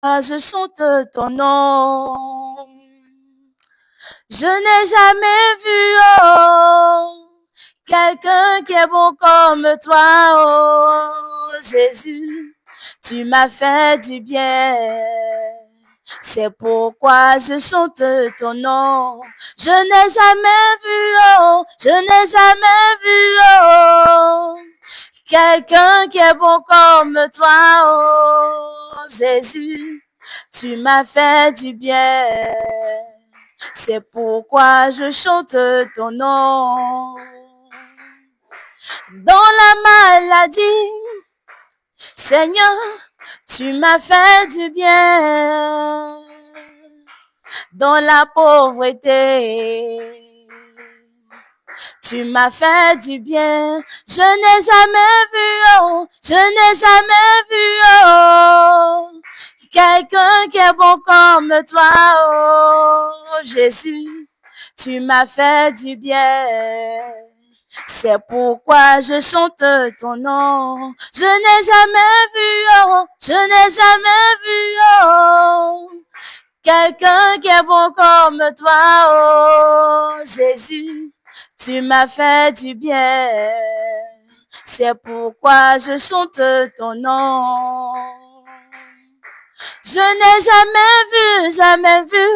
je chante ton nom. Je n'ai jamais vu quelqu'un qui est bon comme toi, oh Jésus. Tu m'as fait du bien. C'est pourquoi je chante ton nom. Je n'ai jamais vu, je n'ai jamais vu, quelqu'un qui est bon comme toi, oh Jésus. Tu m'as fait du bien. C'est pourquoi je chante ton nom. Dans la maladie, Seigneur, tu m'as fait du bien. Dans la pauvreté, tu m'as fait du bien. Je n'ai jamais vu, je n'ai jamais vu, quelqu'un qui est bon comme toi, oh Jésus. Tu m'as fait du bien. C'est pourquoi je chante ton nom. Je n'ai jamais vu, je n'ai jamais vu, quelqu'un qui est bon comme toi, oh Jésus. Tu m'as fait du bien. C'est pourquoi je chante ton nom. Je n'ai jamais vu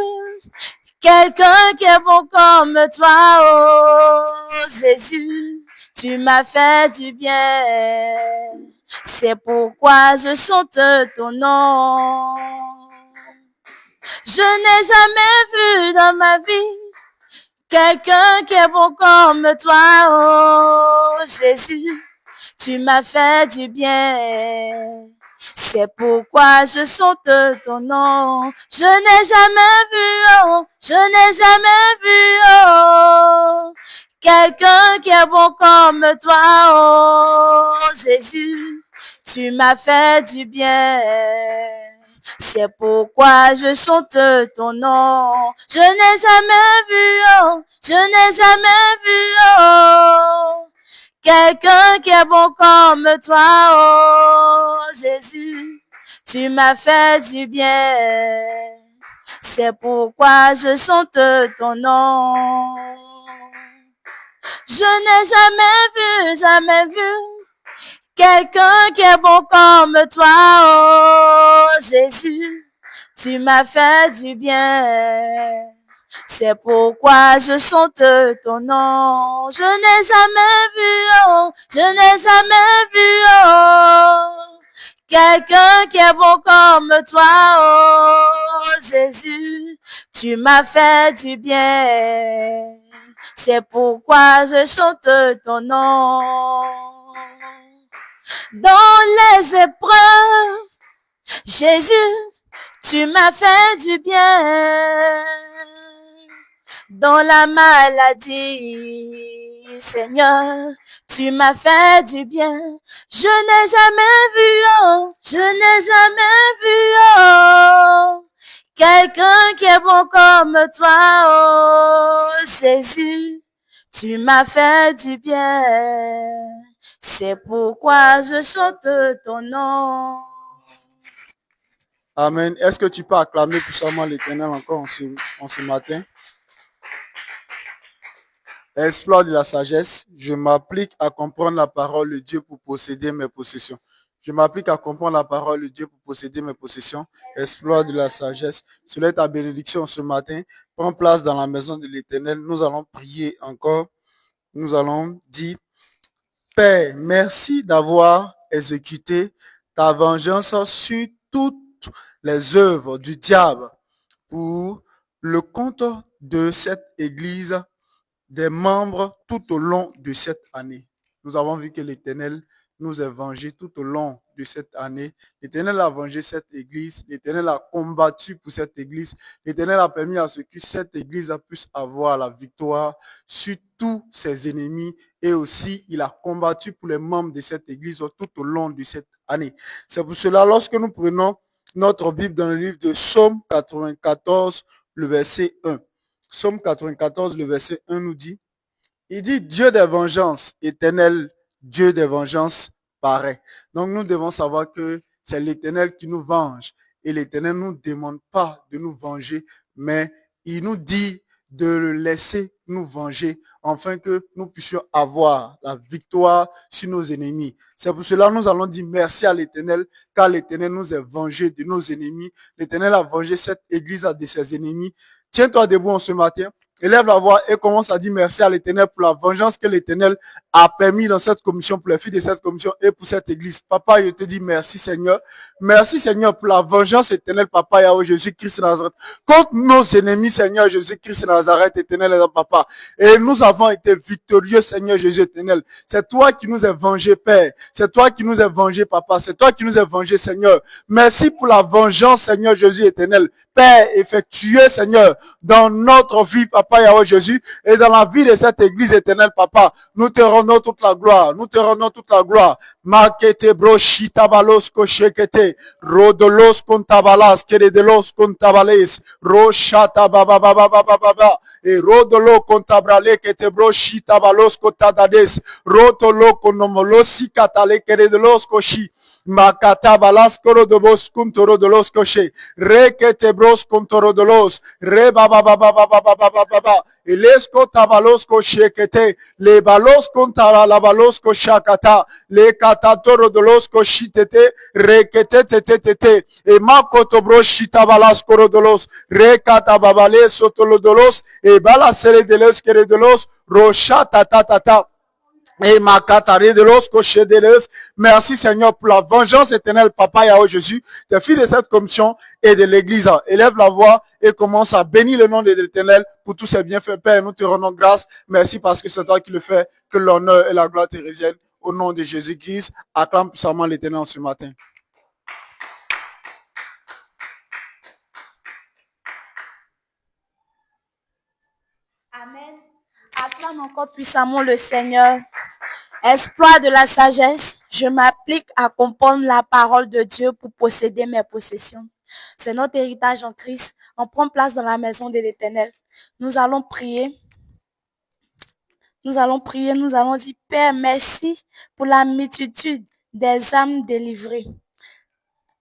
quelqu'un qui est bon comme toi, oh Jésus. Tu m'as fait du bien. C'est pourquoi je chante ton nom. Je n'ai jamais vu dans ma vie quelqu'un qui est bon comme toi, oh Jésus. Tu m'as fait du bien. C'est pourquoi je chante ton nom. Je n'ai jamais vu, je n'ai jamais vu, quelqu'un qui est bon comme toi, oh Jésus. Tu m'as fait du bien. C'est pourquoi je chante ton nom. Je n'ai jamais vu, je n'ai jamais vu, quelqu'un qui est bon comme toi, oh Jésus. Tu m'as fait du bien. C'est pourquoi je chante ton nom. Je n'ai jamais vu quelqu'un qui est bon comme toi, oh Jésus. Tu m'as fait du bien. C'est pourquoi je chante ton nom. Je n'ai jamais vu, je n'ai jamais vu, quelqu'un qui est bon comme toi, oh Jésus. Tu m'as fait du bien. C'est pourquoi je chante ton nom. Dans les épreuves, Jésus, tu m'as fait du bien. Dans la maladie, Seigneur, tu m'as fait du bien. Je n'ai jamais vu, je n'ai jamais vu, quelqu'un qui est bon comme toi, oh Jésus. Tu m'as fait du bien. C'est pourquoi je chante ton nom. Amen. Est-ce que tu peux acclamer puissamment l'Éternel encore en ce matin? Exploit de la sagesse. Je m'applique à comprendre la parole de Dieu pour posséder mes possessions. Je m'applique à comprendre la parole de Dieu pour posséder mes possessions. Exploit de la sagesse. Cela est ta bénédiction ce matin. Prends place dans la maison de l'Éternel. Nous allons prier encore. Nous allons dire, Père, merci d'avoir exécuté ta vengeance sur toutes les œuvres du diable pour le compte de cette église, des membres tout au long de cette année. Nous avons vu que l'Éternel nous a vengés tout au long de cette année. L'Éternel a vengé cette église. L'Éternel a combattu pour cette église. L'Éternel a permis à ce que cette église puisse avoir la victoire sur tous ses ennemis. Et aussi, il a combattu pour les membres de cette église tout au long de cette année. C'est pour cela, lorsque nous prenons notre Bible dans le livre de Psaume 94, le verset 1. Psaume 94, le verset 1 nous dit, il dit Dieu des vengeances, éternel, Dieu des vengeances paraît. Donc nous devons savoir que c'est l'Éternel qui nous venge. Et l'Éternel ne nous demande pas de nous venger, mais il nous dit de le laisser nous venger afin que nous puissions avoir la victoire sur nos ennemis. C'est pour cela que nous allons dire merci à l'Éternel, car l'Éternel nous a vengé de nos ennemis. L'Éternel a vengé cette église de ses ennemis. Tiens-toi debout en ce matin. Élève la voix et commence à dire merci à l'Éternel pour la vengeance que l'Éternel a permis dans cette commission, pour les filles de cette commission et pour cette église. Papa, je te dis merci Seigneur. Merci Seigneur pour la vengeance éternelle, Papa Yahweh Jésus-Christ de Nazareth. Contre nos ennemis, Seigneur Jésus-Christ de Nazareth, éternel Papa. Et nous avons été victorieux, Seigneur Jésus éternel. C'est toi qui nous as vengés, Père. C'est toi qui nous as vengés, Papa. C'est toi qui nous as vengés, Seigneur. Merci pour la vengeance, Seigneur Jésus éternel. Père, effectué, Seigneur, dans notre vie, Papa Yahweh Jésus, et dans la vie de cette église éternelle, Papa. Nous te rendons toute la gloire. Nous te rendons toute la gloire. Makete broshi tabalos koshekete. Rodolos kontabalas, keredelos kontabales. Roshata baba baba baba baba. Et rodolo kontabrale kete broshi tabalos kotadades. Rotolo konomolosi katale keredelos koshi. Makata balas koro de bos kuntoro de los coche, rekete bros kuntoro de los, re baba baba baba baba baba, elesco tabalos coche kete, le balos kontara la balos koshakata, le katatoro de los koshitete, rekete tete tete, e makoto broshi tabalas koro de los, rekata babale sotolo de los, e balasele de los kere de los, rocha tata tata. Et ma cataré de los cochers de los. Merci Seigneur pour la vengeance éternelle, Papa Yahweh Jésus, des filles de cette commission et de l'église. Élève la voix et commence à bénir le nom de l'Éternel pour tous ses bienfaits. Père, nous te rendons grâce. Merci parce que c'est toi qui le fais. Que l'honneur et la gloire te reviennent. Au nom de Jésus-Christ, acclame puissamment l'Éternel ce matin. Amen. Acclame encore puissamment le Seigneur. Exploit de la sagesse, je m'applique à comprendre la parole de Dieu pour posséder mes possessions. C'est notre héritage en Christ. On prend place dans la maison de l'Éternel. Nous allons prier. Nous allons dire, Père, merci pour la multitude des âmes délivrées.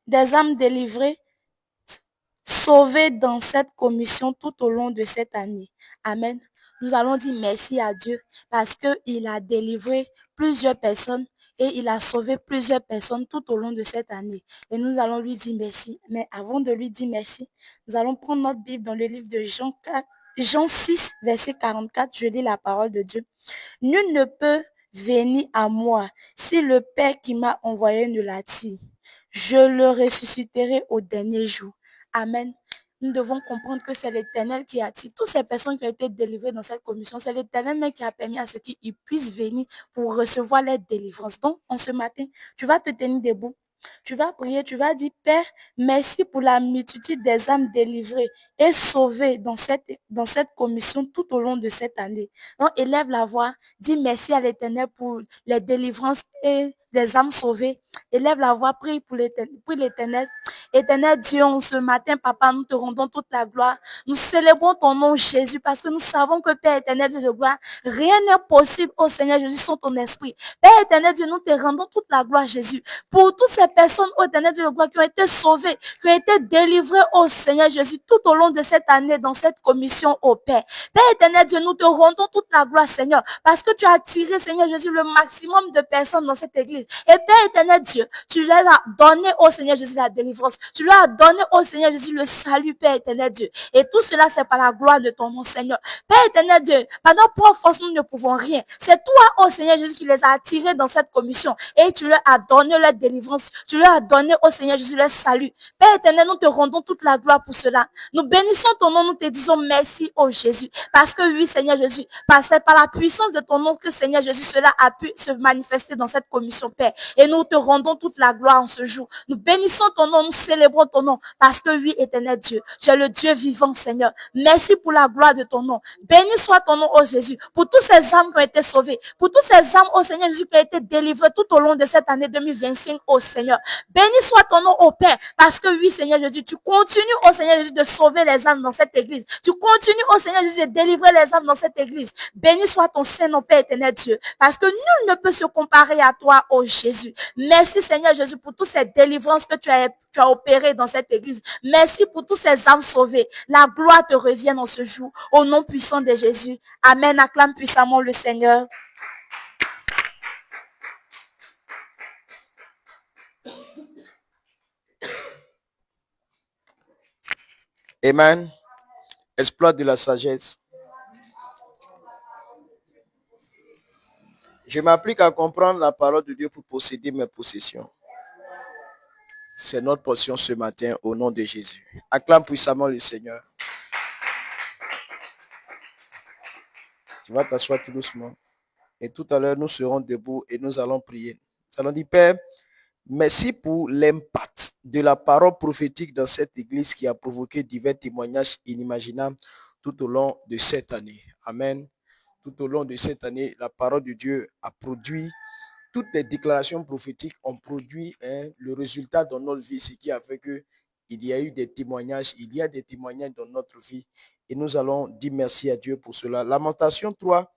Des âmes délivrées, sauvées dans cette commission tout au long de cette année. Amen. Nous allons dire merci à Dieu parce qu'il a délivré plusieurs personnes et il a sauvé plusieurs personnes tout au long de cette année. Et nous allons lui dire merci. Mais avant de lui dire merci, nous allons prendre notre Bible dans le livre de Jean 6, verset 44. Je lis la parole de Dieu. Nul ne peut venir à moi si le Père qui m'a envoyé ne l'attire. Je le ressusciterai au dernier jour. Amen. Nous devons comprendre que c'est l'Éternel qui attire toutes ces personnes qui ont été délivrées dans cette commission. C'est l'Éternel même qui a permis à ceux qui puissent venir pour recevoir leur délivrance. Donc, en ce matin, tu vas te tenir debout. Tu vas prier, tu vas dire, Père, merci pour la multitude des âmes délivrées et sauvées dans cette commission tout au long de cette année. Donc, élève la voix, dis merci à l'Éternel pour les délivrances et des âmes sauvées. Élève la voix, prie pour l'Éternel. Éternel Dieu, ce matin, Papa, nous te rendons toute la gloire. Nous célébrons ton nom, Jésus, parce que nous savons que, Père éternel Dieu de gloire, rien n'est possible, au Seigneur Jésus, sans ton esprit. Père éternel Dieu, nous te rendons toute la gloire, Jésus, pour toutes ces personnes, au éternel Dieu de gloire, qui ont été sauvées, qui ont été délivrées, au Seigneur Jésus, tout au long de cette année, dans cette commission, au Père. Père éternel Dieu, nous te rendons toute la gloire, Seigneur, parce que tu as attiré, Seigneur Jésus, le maximum de personnes dans cette église. Et Père éternel Dieu, tu leur as donné, au Seigneur Jésus, la délivrance. Tu leur as donné au Seigneur Jésus le salut, Père éternel Dieu. Et tout cela, c'est par la gloire de ton nom, Seigneur. Père éternel Dieu, par nos propres forces, nous ne pouvons rien. C'est toi, au Seigneur Jésus, qui les a attirés dans cette commission. Et tu leur as donné leur délivrance. Tu leur as donné au Seigneur Jésus le salut. Père éternel, nous te rendons toute la gloire pour cela. Nous bénissons ton nom, nous te disons merci, au Jésus. Parce que oui, Seigneur Jésus, c'est par la puissance de ton nom que, Seigneur Jésus, cela a pu se manifester dans cette commission, Père. Et nous te rendons toute la gloire en ce jour. Nous bénissons ton nom, nous célébrons ton nom, parce que oui, éternel Dieu, tu es le Dieu vivant, Seigneur. Merci pour la gloire de ton nom. Béni soit ton nom, ô Jésus, pour toutes ces âmes qui ont été sauvées, pour toutes ces âmes, ô Seigneur Jésus, qui ont été délivrées tout au long de cette année 2025, ô Seigneur. Béni soit ton nom, ô Père, parce que oui, Seigneur Jésus, tu continues, ô Seigneur Jésus, de sauver les âmes dans cette église. Tu continues, ô Seigneur Jésus, de délivrer les âmes dans cette église. Béni soit ton Saint-Nom, Père éternel Dieu, parce que nul ne peut se comparer à toi, ô de Jésus. Merci Seigneur Jésus pour toutes ces délivrances que tu as opérées dans cette église. Merci pour toutes ces âmes sauvées. La gloire te revient en ce jour. Au nom puissant de Jésus. Amen. Acclame puissamment le Seigneur. Amen. Exploit de la sagesse. Je m'applique à comprendre la parole de Dieu pour posséder mes possessions. C'est notre portion ce matin au nom de Jésus. Acclame puissamment le Seigneur. Tu vas t'asseoir tout doucement. Et tout à l'heure, nous serons debout et nous allons prier. Nous allons dire, Père, merci pour l'impact de la parole prophétique dans cette église qui a provoqué divers témoignages inimaginables tout au long de cette année. Amen. Tout au long de cette année, la parole de Dieu a produit, toutes les déclarations prophétiques ont produit le résultat dans notre vie, ce qui a fait que il y a eu des témoignages, il y a des témoignages dans notre vie et nous allons dire merci à Dieu pour cela. Lamentation 3,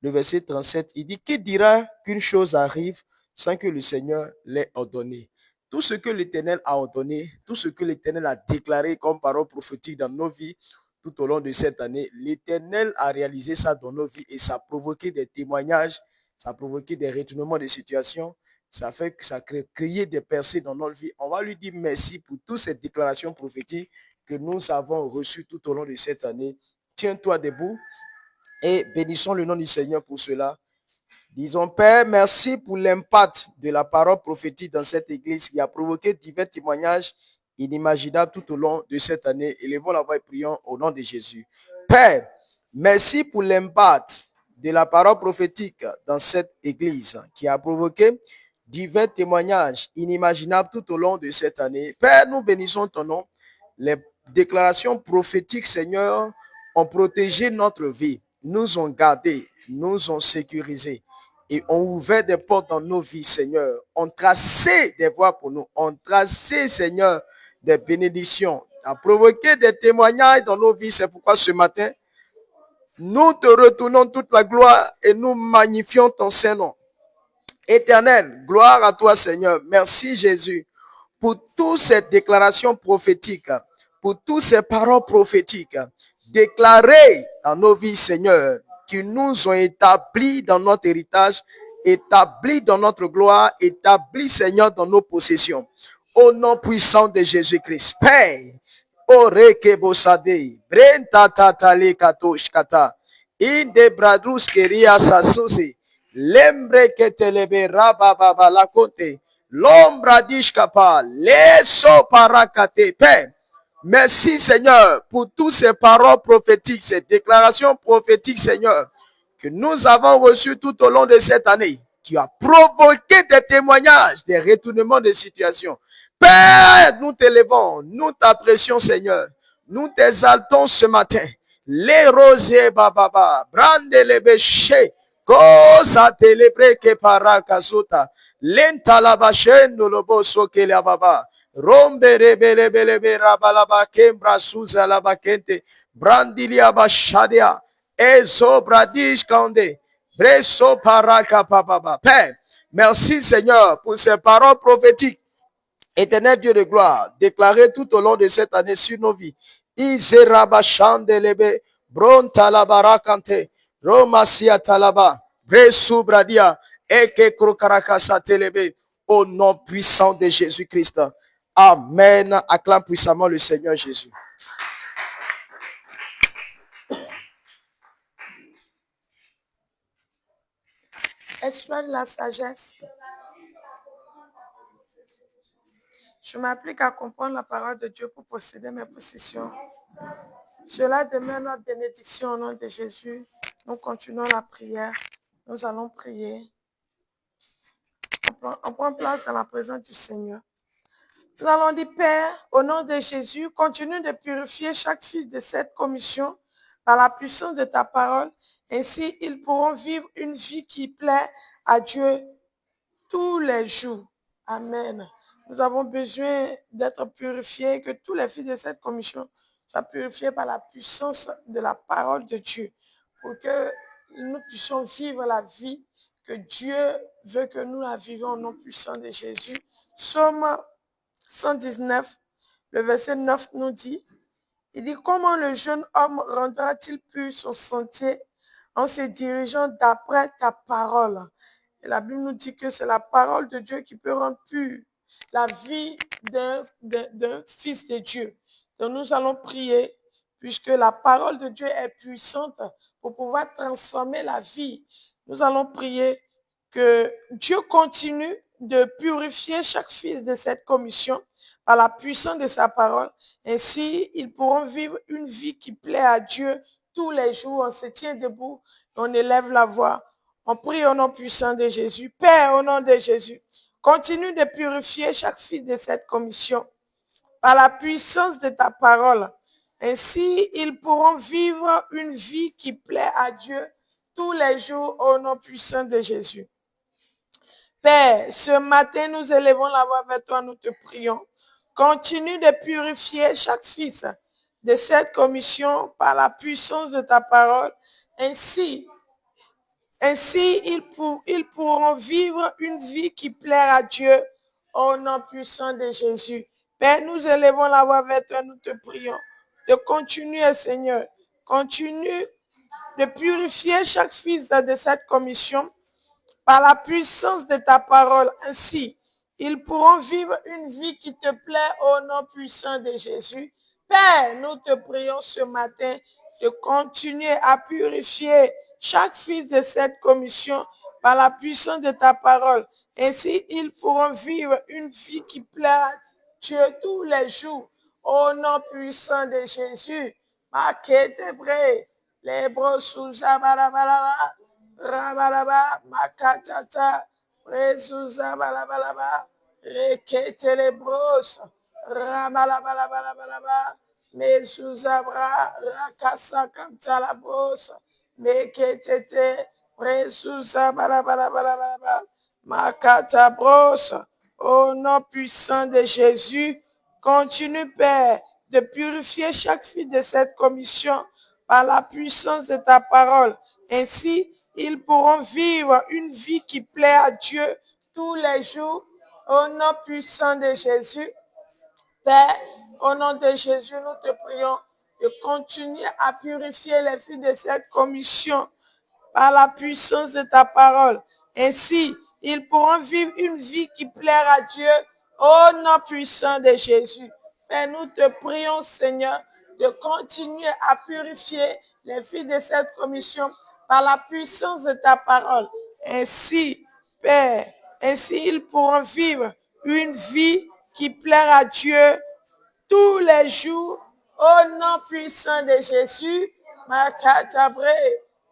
le verset 37, il dit, qui dira qu'une chose arrive sans que le Seigneur l'ait ordonné? Tout ce que l'Éternel a ordonné, tout ce que l'Éternel a déclaré comme parole prophétique dans nos vies, tout au long de cette année, l'Éternel a réalisé ça dans nos vies et ça a provoqué des témoignages, ça a provoqué des retournements de situation, ça fait que ça a créé des percées dans notre vie. On va lui dire merci pour toutes ces déclarations prophétiques que nous avons reçues tout au long de cette année. Tiens-toi debout et bénissons le nom du Seigneur pour cela. Disons, Père, merci pour l'impact de la parole prophétique dans cette église qui a provoqué divers témoignages inimaginables tout au long de cette année. Élevons la voix et prions au nom de Jésus. Père, merci pour l'impact de la parole prophétique dans cette église qui a provoqué divers témoignages inimaginables tout au long de cette année. Père, nous bénissons ton nom. Les déclarations prophétiques, Seigneur, ont protégé notre vie, nous ont gardés, nous ont sécurisés et ont ouvert des portes dans nos vies, Seigneur. Ont tracé des voies pour nous, ont tracé, Seigneur, des bénédictions, ont provoqué des témoignages dans nos vies. C'est pourquoi ce matin, nous te retournons toute la gloire et nous magnifions ton Saint-Nom. Éternel, gloire à toi, Seigneur. Merci, Jésus, pour toutes ces déclarations prophétiques, pour toutes ces paroles prophétiques déclarées dans nos vies, Seigneur, qui nous ont établis dans notre héritage, établis dans notre gloire, établis, Seigneur, dans nos possessions. Au nom puissant de Jésus-Christ, Père, Oreke Bosade, Brenta Tatale Katosh Kata, Inde Bradrus Keria Sasose, Lembre Ketelebe Rababa la Conte, l'ombre d'Ishkapa, leso parakate, Père. Merci Seigneur pour toutes ces paroles prophétiques, ces déclarations prophétiques, Seigneur, que nous avons reçues tout au long de cette année, qui a provoqué des témoignages, des retournements de situation. Père, nous t'élevons, nous t'apprécions, Seigneur. Nous t'exaltons ce matin. Les rosiers, bababa, brande les béchés, cosa télébré que parakasuta, lenta la bachen, nous le bosso que la baba. Rombe rebele belebe rabalaba kembra suza la bakente, brandilia bashadia, ezo bradish kande, breso paraka papa. Père, merci Seigneur pour ces paroles prophétiques. Éternel Dieu de gloire, déclaré tout au long de cette année sur nos vies. Izerabashandelebe, Brontalabara-kante, Romasia talaba, Bresu bradia, Eke krokarakasa telebe, au nom puissant de Jésus-Christ. Amen. Acclame puissamment le Seigneur Jésus. Exploit de la sagesse. Je m'applique à comprendre la parole de Dieu pour posséder mes possessions. Cela demeure notre bénédiction au nom de Jésus. Nous continuons la prière. Nous allons prier. On prend place dans la présence du Seigneur. Nous allons dire, Père, au nom de Jésus, continue de purifier chaque fils de cette commission par la puissance de ta parole. Ainsi, ils pourront vivre une vie qui plaît à Dieu tous les jours. Amen. Nous avons besoin d'être purifiés, que tous les fils de cette commission soient purifiés par la puissance de la parole de Dieu, pour que nous puissions vivre la vie que Dieu veut que nous la vivions au nom puissant de Jésus. Psaume 119, le verset 9 nous dit, il dit, comment le jeune homme rendra-t-il pur son sentier en se dirigeant d'après ta parole? Et la Bible nous dit que c'est la parole de Dieu qui peut rendre pure la vie d'un fils de Dieu. Donc nous allons prier, puisque la parole de Dieu est puissante pour pouvoir transformer la vie. Nous allons prier que Dieu continue de purifier chaque fils de cette commission par la puissance de sa parole. Ainsi, ils pourront vivre une vie qui plaît à Dieu tous les jours. On se tient debout, on élève la voix. On prie au nom puissant de Jésus. Père, au nom de Jésus, continue de purifier chaque fils de cette commission par la puissance de ta parole. Ainsi, ils pourront vivre une vie qui plaît à Dieu tous les jours au nom puissant de Jésus. Père, ce matin, nous élevons la voix vers toi, nous te prions. Continue de purifier chaque fils de cette commission par la puissance de ta parole. Ainsi, ils pourront vivre une vie qui plaît à Dieu au nom puissant de Jésus. Père, nous élevons la voix vers toi, nous te prions de continuer, Seigneur. Continue de purifier chaque fils de cette commission par la puissance de ta parole. Ainsi, ils pourront vivre une vie qui te plaît au nom puissant de Jésus. Père, nous te prions ce matin de continuer à purifier chaque fils de cette commission par la puissance de ta parole. Ainsi, ils pourront vivre une vie qui plaît à Dieu tous les jours au nom puissant de Jésus. Les brossouza balabalaba, rabalaba, makatata, rezouza balabalaba, rekete les brosses, rabalabalabalaba, mezuzabra, rakasa kanta la brosse, meketete, rezouza balabalaba, makata brosse, au nom puissant de Jésus, continue, Père, de purifier chaque fille de cette commission par la puissance de ta parole. Ainsi, ils pourront vivre une vie qui plaît à Dieu tous les jours. Au nom puissant de Jésus, Père, au nom de Jésus, nous te prions de continuer à purifier les filles de cette commission par la puissance de ta parole. Ainsi, ils pourront vivre une vie qui plaira à Dieu au nom puissant de Jésus. Père, nous te prions, Seigneur, de continuer à purifier les filles de cette commission par la puissance de ta parole. Ainsi, Père, ainsi ils pourront vivre une vie qui plaira à Dieu tous les jours au nom puissant de Jésus. Makatabre,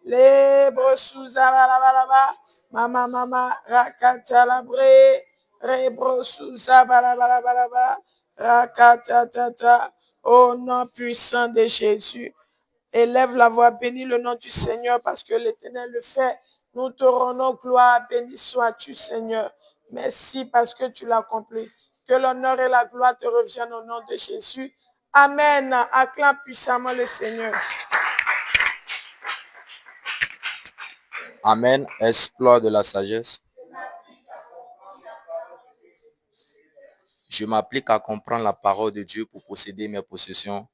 les brossouza balabalaba, mama rakatalabre, rebrossouza balabalabalaba, rakatatata, au nom puissant de Jésus. Élève la voix, bénis le nom du Seigneur parce que l'Éternel le fait. Nous te rendons gloire, béni sois-tu, Seigneur. Merci parce que tu l'as accompli. Que l'honneur et la gloire te reviennent au nom de Jésus. Amen. Acclame puissamment le Seigneur. Amen. Exploit de la sagesse. Je m'applique à comprendre la parole de Dieu pour posséder mes possessions.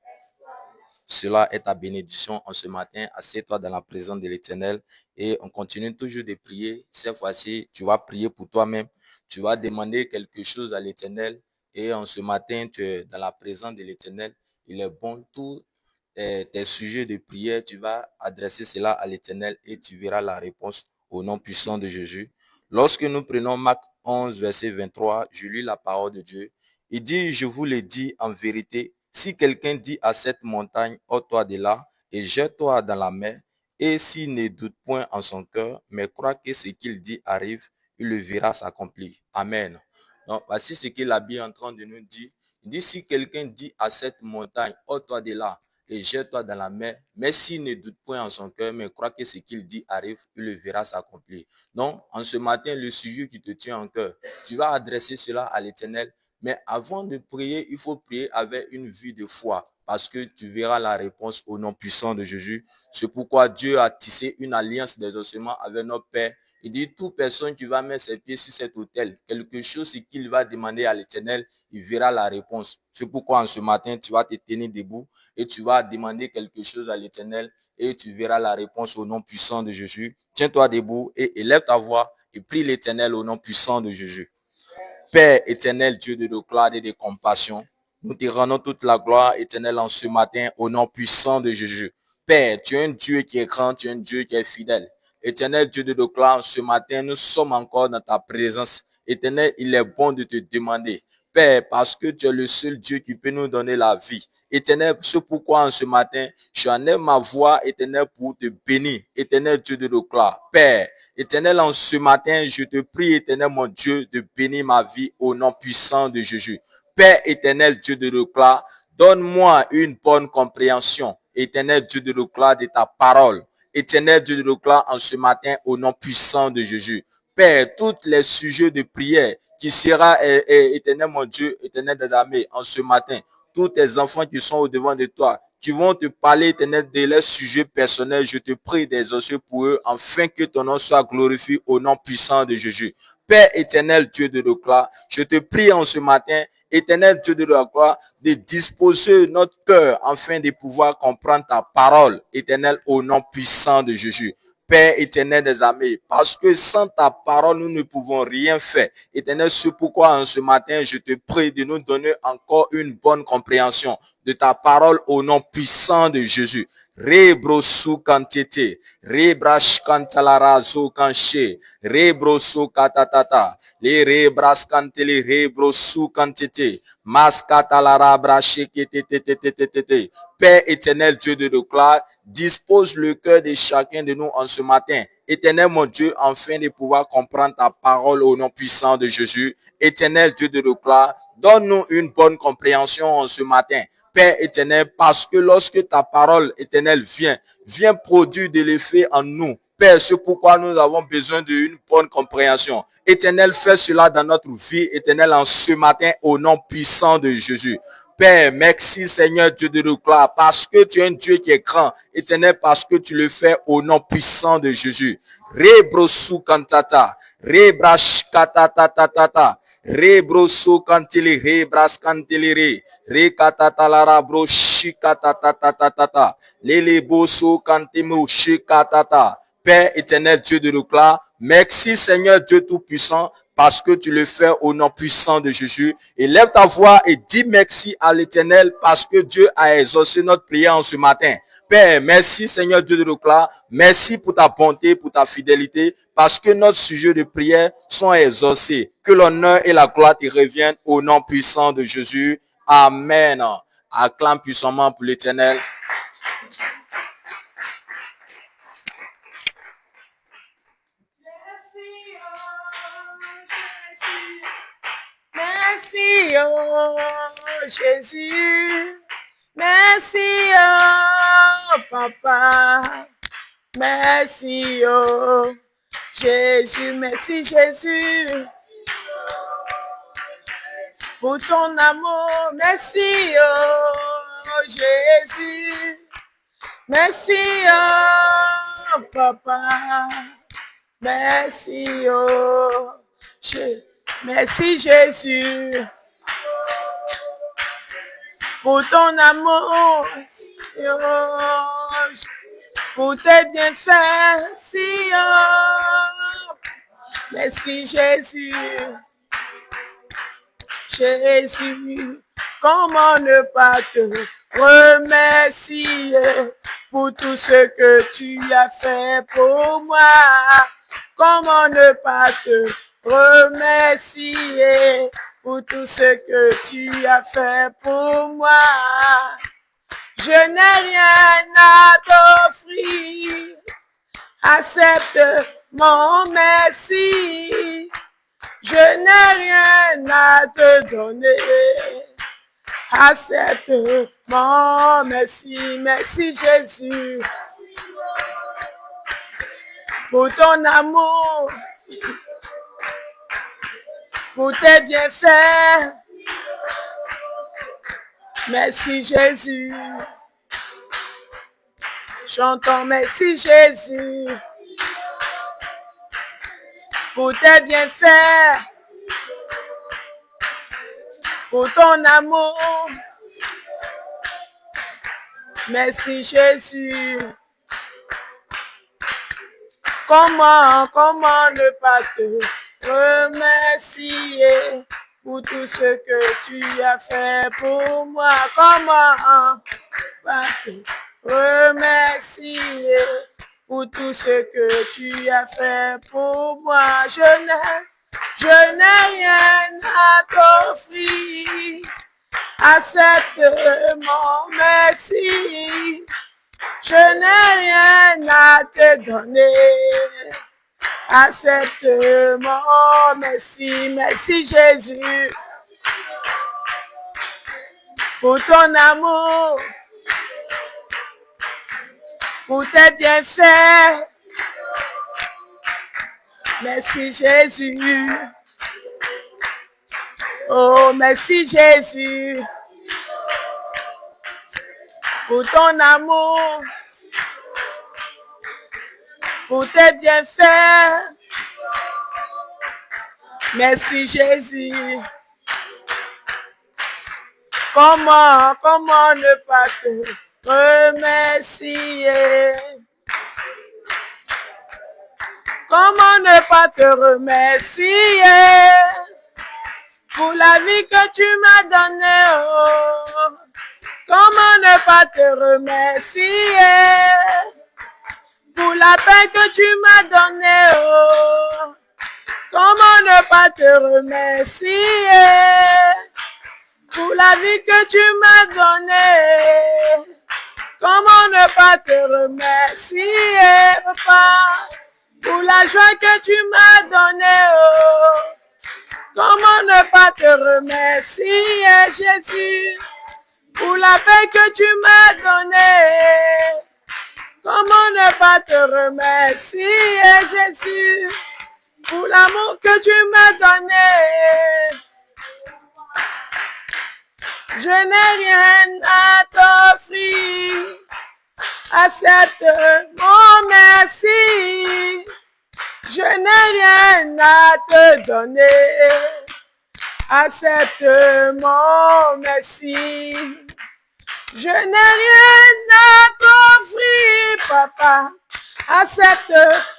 Cela est ta bénédiction en ce matin. Assieds-toi dans la présence de l'Éternel et on continue toujours de prier. Cette fois-ci, tu vas prier pour toi-même. Tu vas demander quelque chose à l'Éternel et en ce matin, tu es dans la présence de l'Éternel. Il est bon, tous tes sujets de prière, tu vas adresser cela à l'Éternel et tu verras la réponse au nom puissant de Jésus. Lorsque nous prenons Marc 11, verset 23, je lis la parole de Dieu. Il dit, je vous le dis en vérité, si quelqu'un dit à cette montagne, ôte-toi de là et jette-toi dans la mer, et s'il ne doute point en son cœur, mais croit que ce qu'il dit arrive, il le verra s'accomplir. Amen. Donc, voici ce que la Bible est en train de nous dire. Il dit, si quelqu'un dit à cette montagne, ôte-toi de là et jette-toi dans la mer, mais s'il ne doute point en son cœur, mais croit que ce qu'il dit arrive, il le verra s'accomplir. Donc, en ce matin, le sujet qui te tient en cœur, tu vas adresser cela à l'Éternel. Mais avant de prier, il faut prier avec une vie de foi parce que tu verras la réponse au nom puissant de Jésus. C'est pourquoi Dieu a tissé une alliance des ossements avec notre Père Il dit, toute personne qui va mettre ses pieds sur cet autel, quelque chose qu'il va demander à l'Éternel, il verra la réponse. C'est pourquoi en ce matin, tu vas te tenir debout et tu vas demander quelque chose à l'Éternel et tu verras la réponse au nom puissant de Jésus. Tiens-toi debout et élève ta voix et prie l'Éternel au nom puissant de Jésus. Père éternel, Dieu de gloire et de compassion, nous te rendons toute la gloire éternelle en ce matin au nom puissant de Jésus. Père, tu es un Dieu qui est grand, tu es un Dieu qui est fidèle. Éternel Dieu de gloire, ce matin, nous sommes encore dans ta présence. Éternel, il est bon de te demander, Père, parce que tu es le seul Dieu qui peut nous donner la vie. Éternel, c'est pourquoi en ce matin, j'enlève ma voix, éternel, pour te bénir. Éternel Dieu de gloire. Père, éternel, en ce matin, je te prie, éternel, mon Dieu, de bénir ma vie au nom puissant de Jésus. Père éternel, Dieu de gloire, donne-moi une bonne compréhension, éternel Dieu de gloire, de ta parole. Éternel Dieu de gloire, en ce matin, au nom puissant de Jésus. Père, tous les sujets de prière qui sera, éternel, mon Dieu, éternel des armées, en ce matin, tous tes enfants qui sont au devant de toi, qui vont te parler, éternel, de leurs sujets personnels, je te prie d'exaucer pour eux, afin que ton nom soit glorifié au nom puissant de Jésus. Père éternel, Dieu de gloire, je te prie en ce matin, éternel Dieu de gloire, de disposer notre cœur afin de pouvoir comprendre ta parole, éternel, au nom puissant de Jésus. Père éternel des armées, parce que sans ta parole, nous ne pouvons rien faire. Éternel, c'est pourquoi en ce matin, je te prie de nous donner encore une bonne compréhension de ta parole au nom puissant de Jésus. Rebrosu kantete, rebrash kantalara zo kanche, rebrosu katatata, les rebras kantele rebrosu kantete, maskatalara brache ketetetetetete. Père éternel, Dieu de gloire, dispose le cœur de chacun de nous en ce matin. Éternel, mon Dieu, afin de pouvoir comprendre ta parole au nom puissant de Jésus. Éternel, Dieu de gloire, donne-nous une bonne compréhension en ce matin. Père éternel, parce que lorsque ta parole éternelle vient produire de l'effet en nous. Père, c'est pourquoi nous avons besoin d'une bonne compréhension. Éternel, fais cela dans notre vie, éternel, en ce matin, au nom puissant de Jésus. Père, merci Seigneur Dieu de gloire, parce que tu es un Dieu qui est grand, éternel, parce que tu le fais au nom puissant de Jésus. Rebrosu kantata, rebrash katatatata, rebrosu kantili, rebras kantili, rekatata lara broshi katatatata, lele bosu kantimu shikatata. Père éternel Dieu de gloire, merci Seigneur Dieu tout-puissant, parce que tu le fais au nom puissant de Jésus. Élève ta voix et dis merci à l'Éternel parce que Dieu a exaucé notre prière en ce matin. Père, merci Seigneur Dieu de gloire, merci pour ta bonté, pour ta fidélité, parce que notre sujet de prière sont exaucés. Que l'honneur et la gloire te reviennent au nom puissant de Jésus. Amen. Acclame puissamment pour l'Éternel. Merci, oh Jésus. Merci, oh Papa. Merci, oh Jésus. Merci, Jésus. Pour ton amour. Merci, oh Jésus. Merci, oh Papa. Merci, oh Jésus. Merci Jésus pour ton amour, pour tes bienfaits. Si, oh, merci Jésus. Jésus, comment ne pas te remercier pour tout ce que tu as fait pour moi? Comment ne pas te remercier pour tout ce que tu as fait pour moi? Je n'ai rien à t'offrir, accepte mon merci. Je n'ai rien à te donner, accepte mon merci. Merci Jésus pour ton amour, pour tes bienfaits. Merci Jésus. Chantons merci Jésus. pour tes bienfaits, pour ton amour. Merci Jésus. Comment ne pas te remercier pour tout ce que tu as fait pour moi? Comment pas te remercier pour tout ce que tu as fait pour moi? Je n'ai rien à t'offrir. Accepte mon merci. Je n'ai rien à te donner. Accepte mon merci. Merci Jésus pour ton amour, pour tes bienfaits. Merci Jésus. Oh, merci Jésus pour ton amour, pour tes bienfaits. Merci Jésus. Comment ne pas te remercier? Comment ne pas te remercier pour la vie que tu m'as donnée? Oh. Comment ne pas te remercier pour la paix que tu m'as donnée? Oh. Comment ne pas te remercier pour la vie que tu m'as donnée? Comment ne pas te remercier, Papa, pour la joie que tu m'as donnée? Oh. Comment ne pas te remercier, Jésus, pour la paix que tu m'as donnée? Comment ne pas te remercier, Jésus, pour l'amour que tu m'as donné? Je n'ai rien à t'offrir. Accepte mon merci. Je n'ai rien à te donner. Accepte mon merci. Je n'ai rien à t'offrir, Papa. Accepte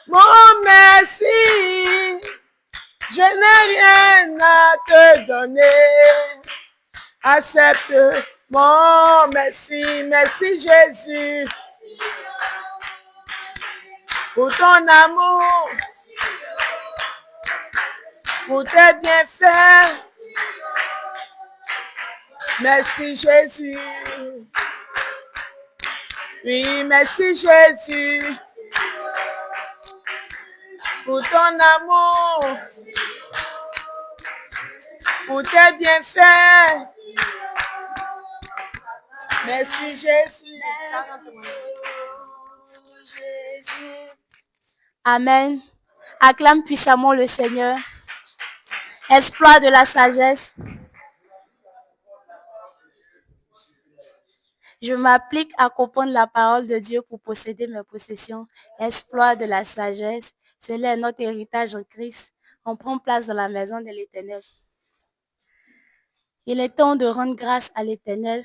mon merci. Je n'ai rien à te donner. Accepte mon merci. Merci Jésus pour ton amour, pour tes bienfaits. Merci Jésus. Oui, merci Jésus pour ton amour, pour tes bienfaits. Merci Jésus. Amen. Acclame puissamment le Seigneur. Exploit de la sagesse. Je m'applique à comprendre la parole de Dieu pour posséder mes possessions. Exploit de la sagesse. Cela est notre héritage en Christ. On prend place dans la maison de l'Éternel. Il est temps de rendre grâce à l'Éternel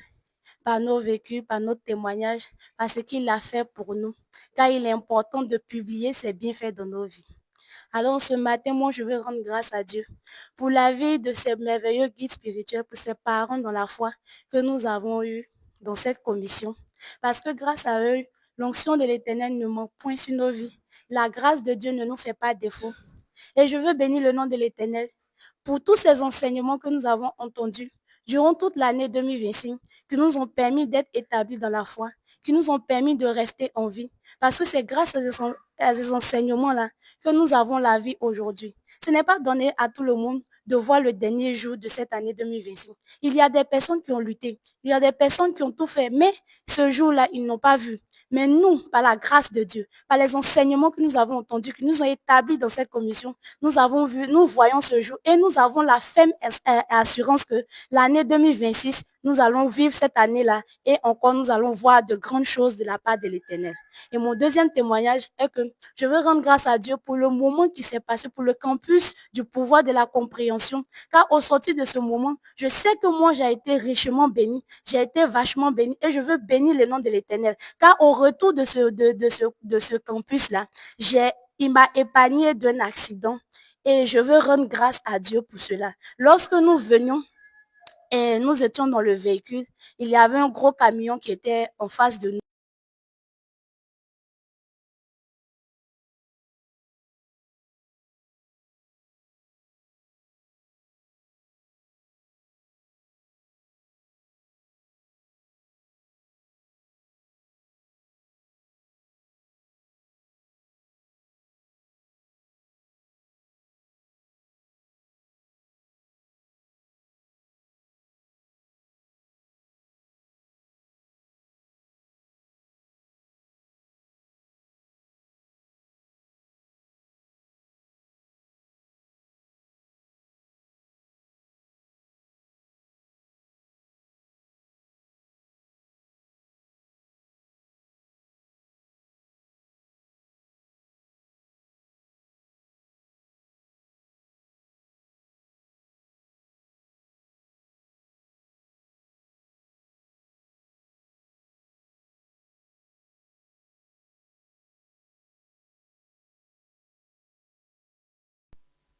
par nos vécus, par notre témoignage, par ce qu'il a fait pour nous. Car il est important de publier ses bienfaits dans nos vies. Alors ce matin, moi, je veux rendre grâce à Dieu pour la vie de ces merveilleux guides spirituels, pour ces parents dans la foi que nous avons eus dans cette commission. Parce que grâce à eux, l'onction de l'Éternel ne manque point sur nos vies. La grâce de Dieu ne nous fait pas défaut. Et je veux bénir le nom de l'Éternel pour tous ces enseignements que nous avons entendus durant toute l'année 2025, qui nous ont permis d'être établis dans la foi, qui nous ont permis de rester en vie. Parce que c'est grâce à ces enseignements-là que nous avons la vie aujourd'hui. Ce n'est pas donné à tout le monde de voir le dernier jour de cette année 2025. Il y a des personnes qui ont lutté, il y a des personnes qui ont tout fait, mais ce jour-là, ils n'ont pas vu. Mais nous, par la grâce de Dieu, par les enseignements que nous avons entendus, qui nous ont établis dans cette commission, nous avons vu, nous voyons ce jour et nous avons la ferme assurance que l'année 2026, nous allons vivre cette année-là et encore nous allons voir de grandes choses de la part de l'Éternel. Et mon deuxième témoignage est que je veux rendre grâce à Dieu pour le moment qui s'est passé, pour le camp campus du pouvoir de la compréhension. Car au sortir de ce moment, je sais que moi, j'ai été richement bénie, j'ai été vachement bénie et je veux bénir le nom de l'Éternel. Car au retour de ce campus-là, il m'a épargné d'un accident et je veux rendre grâce à Dieu pour cela. Lorsque nous venions, et nous étions dans le véhicule, il y avait un gros camion qui était en face de nous.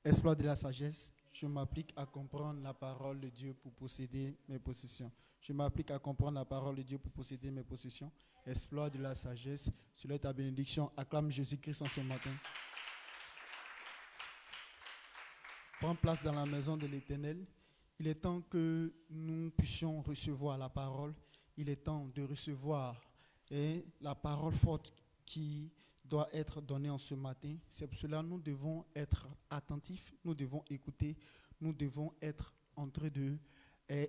Exploit de la sagesse, je m'applique à comprendre la parole de Dieu pour posséder mes possessions. Je m'applique à comprendre la parole de Dieu pour posséder mes possessions. Exploit de la sagesse, sur ta bénédiction. Acclame Jésus-Christ en ce matin. Prends place dans la maison de l'Éternel. Il est temps que nous puissions recevoir la parole. Il est temps de recevoir la parole forte qui doit être donnée en ce matin. C'est pour cela que nous devons être attentifs, nous devons écouter, nous devons être en train de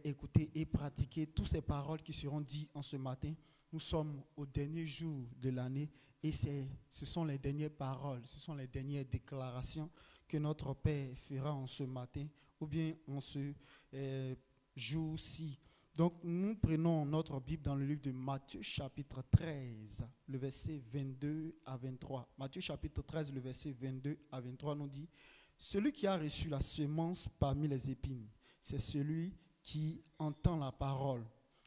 écouter et pratiquer toutes ces paroles qui seront dites en ce matin. Nous sommes au dernier jour de l'année et ce sont les dernières paroles, ce sont les dernières déclarations que notre Père fera en ce matin ou bien en ce jour-ci. Donc, nous prenons notre Bible dans le livre de Matthieu, chapitre 13, le verset 22 à 23. Matthieu, chapitre 13, le verset 22 à 23 nous dit « Celui qui a reçu la semence parmi les épines, c'est celui qui entend la parole,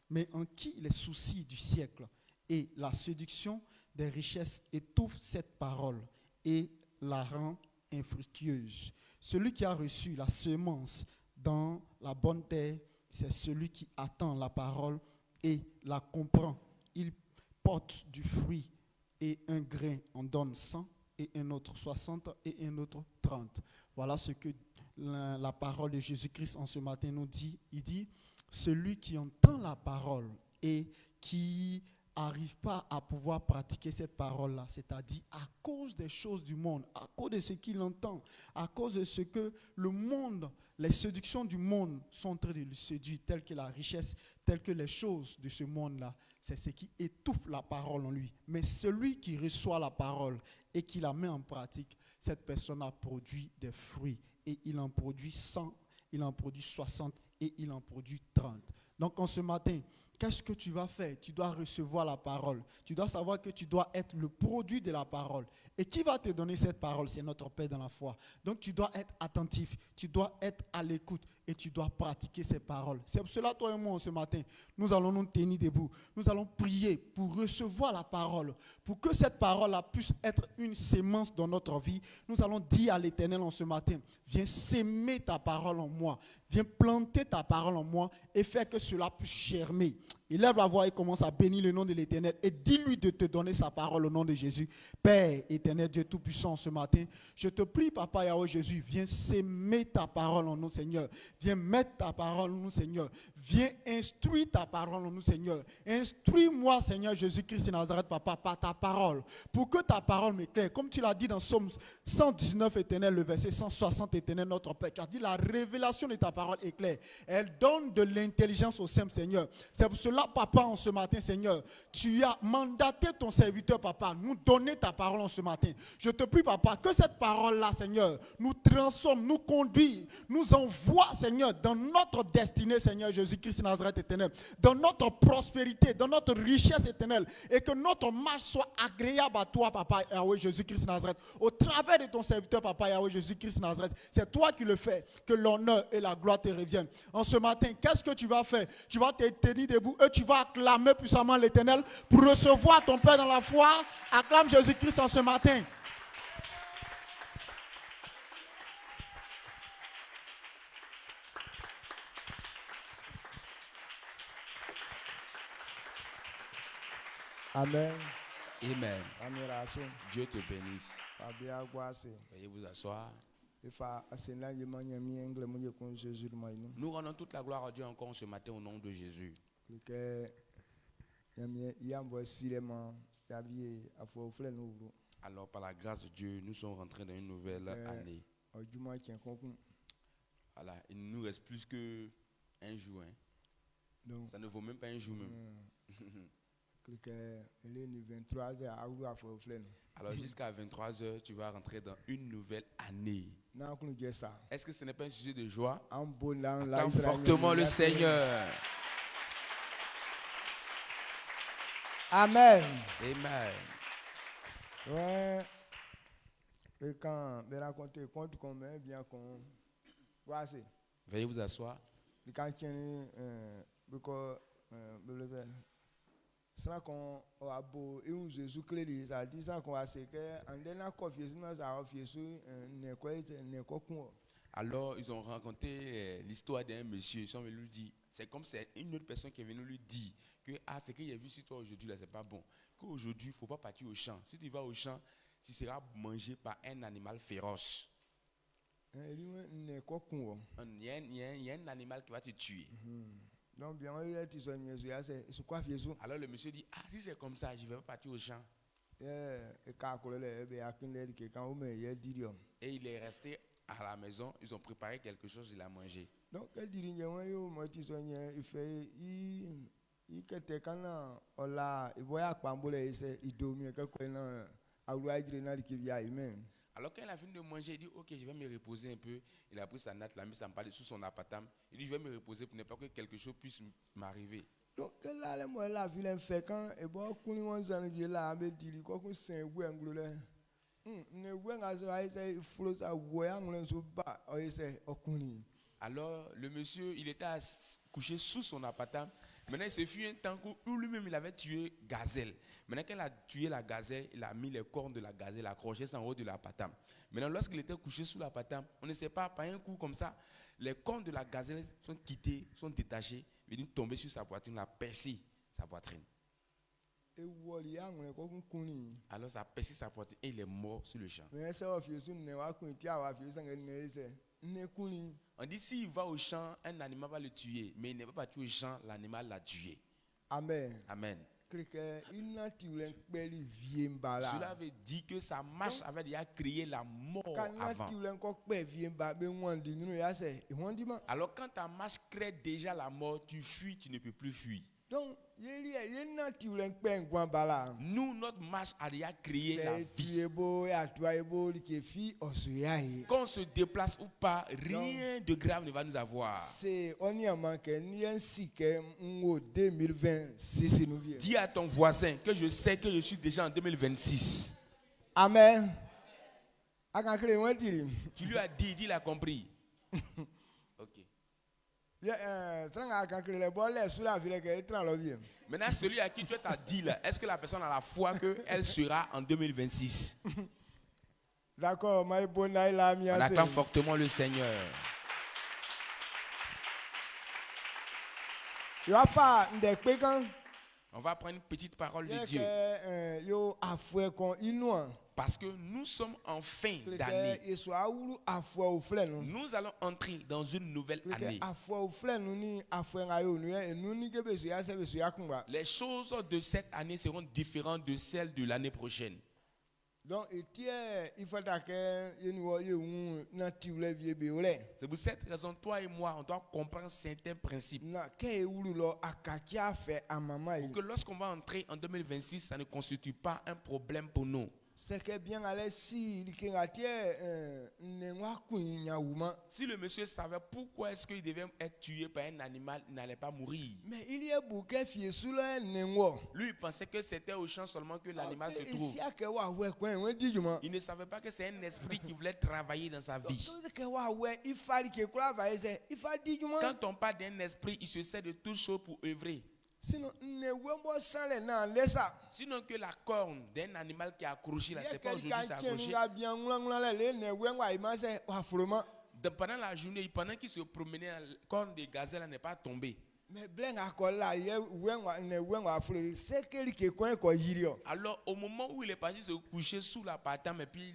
mais en qui les soucis du siècle et la séduction des richesses étouffent cette parole et la rend infructueuse. Celui qui a reçu la semence dans la bonne terre, c'est celui qui attend la parole et la comprend. Il porte du fruit et un grain en donne 100 et un autre 60 et un autre 30. Voilà ce que la parole de Jésus-Christ en ce matin nous dit. Il dit, celui qui entend la parole et qui n'arrive pas à pouvoir pratiquer cette parole-là, c'est-à-dire à cause des choses du monde, à cause de ce qu'il entend, à cause de ce que le monde, les séductions du monde sont en train de le séduire, telles que la richesse, telles que les choses de ce monde-là, c'est ce qui étouffe la parole en lui. Mais celui qui reçoit la parole et qui la met en pratique, cette personne a produit des fruits et il en produit 100, il en produit 60 et il en produit 30. Donc en ce matin, qu'est-ce que tu vas faire? Tu dois recevoir la parole. Tu dois savoir que tu dois être le produit de la parole. Et qui va te donner cette parole? C'est notre Père dans la foi. Donc tu dois être attentif, tu dois être à l'écoute et tu dois pratiquer ces paroles. C'est pour cela, toi et moi, ce matin, nous allons nous tenir debout. Nous allons prier pour recevoir la parole. Pour que cette parole-là puisse être une sémence dans notre vie, nous allons dire à l'Éternel en ce matin, viens s'aimer ta parole en moi. Viens planter ta parole en moi et faire que cela puisse germer. Il lève la voix et commence à bénir le nom de l'Éternel et dis-lui de te donner sa parole au nom de Jésus. Père éternel, Dieu Tout-Puissant, ce matin, je te prie, Papa Yahweh Jésus, viens s'aimer ta parole en nous, Seigneur. Viens mettre ta parole en nous, Seigneur. Viens instruire ta parole en nous, Seigneur. Instruis-moi, Seigneur Jésus-Christ de Nazareth, Papa, par ta parole, pour que ta parole m'éclaire. Comme tu l'as dit dans Psaume 119, Éternel, le verset 160, Éternel, notre Père. Tu as dit la révélation de ta parole éclaire. Elle donne de l'intelligence au simple, Seigneur. C'est pour cela là, papa, en ce matin, Seigneur, tu as mandaté ton serviteur, papa, nous donner ta parole en ce matin. Je te prie, papa, que cette parole-là, Seigneur, nous transforme, nous conduit, nous envoie, Seigneur, dans notre destinée, Seigneur Jésus-Christ de Nazareth éternel, dans notre prospérité, dans notre richesse éternelle, et que notre marche soit agréable à toi, papa, Yahweh Jésus-Christ de Nazareth, au travers de ton serviteur, papa, Yahweh Jésus-Christ de Nazareth. C'est toi qui le fais, que l'honneur et la gloire te reviennent. En ce matin, qu'est-ce que tu vas faire? Tu vas te tenir debout et tu vas acclamer puissamment l'Éternel pour recevoir ton Père dans la foi. Acclame Jésus-Christ en ce matin. Amen. Amen. Admiration. Dieu te bénisse. Fabia Guasse. Veuillez vous asseoir. Nous Nous rendons toute la gloire à Dieu encore ce matin au nom de Jésus. Alors par la grâce de Dieu, nous sommes rentrés dans une nouvelle année. Voilà, il ne nous reste plus que un jour. Hein. Donc, ça ne vaut même pas un jour même. Alors jusqu'à 23h, tu vas rentrer dans une nouvelle année. Est-ce que ce n'est pas un sujet de joie? Acclame fortement le Seigneur. Amen. Amen. Ouais. Et quand me raconter compte combien bien qu'on voici. Veuillez vous asseoir. Quand tiens because sans qu'on a beau et un Jésus clé ça dit sans qu'on a ce que en dernier confiance nous a officié ne quoi Alors ils ont raconté l'histoire d'un monsieur. Ils sont venus lui dire, c'est comme c'est une autre personne qui est venue lui dire que ce qu'il a vu sur toi aujourd'hui là c'est pas bon. Qu'aujourd'hui il faut pas partir au champ. Si tu vas au champ, tu seras mangé par un animal féroce. Il y a un animal qui va te tuer. Donc bien, alors le monsieur dit, si c'est comme ça, je ne vais pas partir au champ. Et il est resté à la maison, ils ont préparé quelque chose, il a mangé. Donc alors quand il a fini de manger, il dit ok, je vais me reposer un peu. Il a pris sa natte, l'a mis ça me parlait sous son appartement. Il dit je vais me reposer pour ne pas que quelque chose puisse m'arriver. Donc là la ville fait quand et bon qu'on là me dit quoi que c'est là. Alors le monsieur, il était couché sous son appartement. Maintenant, il se fut un temps où lui-même il avait tué gazelle. Maintenant, quand il a tué la gazelle, il a mis les cornes de la gazelle, accroché ça en haut de l'appartement. Maintenant, lorsqu'il était couché sous l'appartement, on ne sait pas, par un coup comme ça, les cornes de la gazelle sont quittés, sont détachés, ils sont tombés sur sa poitrine, a percé sa poitrine. Alors ça a percé sa poitrine et il est mort sur le champ. On dit s'il va au champ, un animal va le tuer, mais il ne va pas tuer au champ, l'animal l'a tué. Amen. Amen. Cela veut dire que sa marche avait déjà créé la mort avant. Alors quand ta marche crée déjà la mort, tu fuis, tu ne peux plus fuir. Donc, nous, notre marche a déjà créé la vie. Quand on se déplace ou pas, rien de grave ne va nous avoir. Dis à ton voisin que je sais que je suis déjà en 2026. Amen. Tu lui as dit, il a compris. Ok. Maintenant, celui à qui tu t'as dit là, est-ce que la personne a la foi qu'elle sera en 2026? D'accord, on attend fortement le Seigneur. On va prendre une petite parole de Dieu. Parce que nous sommes en fin d'année. Nous allons entrer dans une nouvelle année. Les choses de cette année seront différentes de celles de l'année prochaine. Donc, il faut que nature vie beole. C'est pour cette raison, toi et moi, on doit comprendre certains principes. Na ke wululo akacha fait à maman. Pour que lorsqu'on va entrer en 2026, ça ne constitue pas un problème pour nous. C'est que bien allé si il Si le monsieur savait pourquoi est-ce qu'il devait être tué par un animal, il n'allait pas mourir. mais il y a bouquet fié sous le nengo. Lui, il pensait que c'était au champ seulement que l'animal se trouve. Ici à que wa ouais quoi on dit juma. Il ne savait pas que c'est un esprit qui voulait travailler dans sa vie. Donc que wa ouais il fallait que quoi va essayer. Il fallait dire juma. Quand on parle d'un esprit, il se sert de toutes choses pour œuvrer. Sinon ne wembo sans les nan laissa. Sinon que la corne d'un animal qui est accroché là, c'est pas aujourd'hui c'est accroché. Bien le ne wenwa il c'est wa froment. Pendant la journée, pendant qu'il se promenait, la corne de gazelle n'est pas tombée. Mais blen akola ye wenwa ne wenwa fleurir c'est que qui coin ko yirio. Alors, au moment où il est parti se coucher sous la patame et puis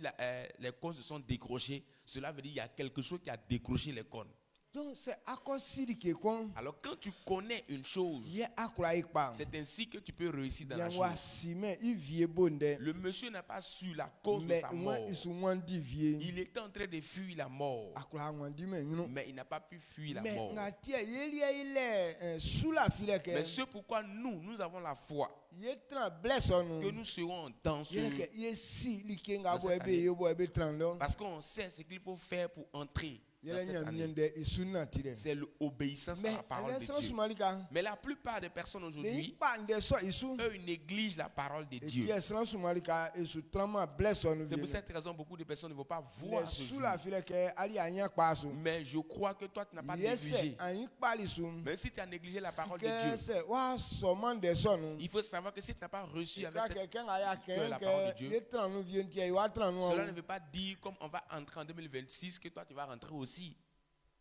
les cornes se sont décrochées, cela veut dire qu'il y a quelque chose qui a décroché les cornes. Donc c'est à cause qui con. Alors, quand tu connais une chose, Ye akura ikpa. c'est ainsi que tu peux réussir dans la Yanwa chose. sime il vie bonde. Le monsieur n'a pas su la cause de Mais sa moi mort. ils sont moins divie. Il était en train de fuir la mort, Akura wandi mais you know. mais il n'a pas pu fuir la Mais mort. ngatia il est sous la file que. Mais c'est pourquoi nous avons la foi Ye tran bless on. que nous serons dans ce... Ye que ye si li kenga Dans bo cette ebe année. yo bo ebe tran lo. Parce qu'on sait ce qu'il faut faire pour entrer dans Ye cette la année. nyamde isuna tire. C'est l'obéissance à Mais la parole de sans Dieu. sumalika. Mais la plupart des personnes Mais aujourd'hui, pas de so isu. eux, ils négligent la parole de Et Dieu. tie sans sumalika isu trama bless on. C'est pour cette raison que beaucoup de personnes ne vont pas Mais voir ce sous jour. la file que ali anya pasu. Mais je crois que toi, tu n'as pas Yes négligé. an pali su. Mais si tu as négligé la parole Que de Dieu, c'est wa soman de son. il faut savoir que si tu n'as pas reçu avec Ka cette... quelqu'un aya que la parole de que Dieu. ye tran nu vient tie wa tran nu. Cela ne veut pas dire, comme on va entrer en 2026, que toi, tu vas rentrer aussi.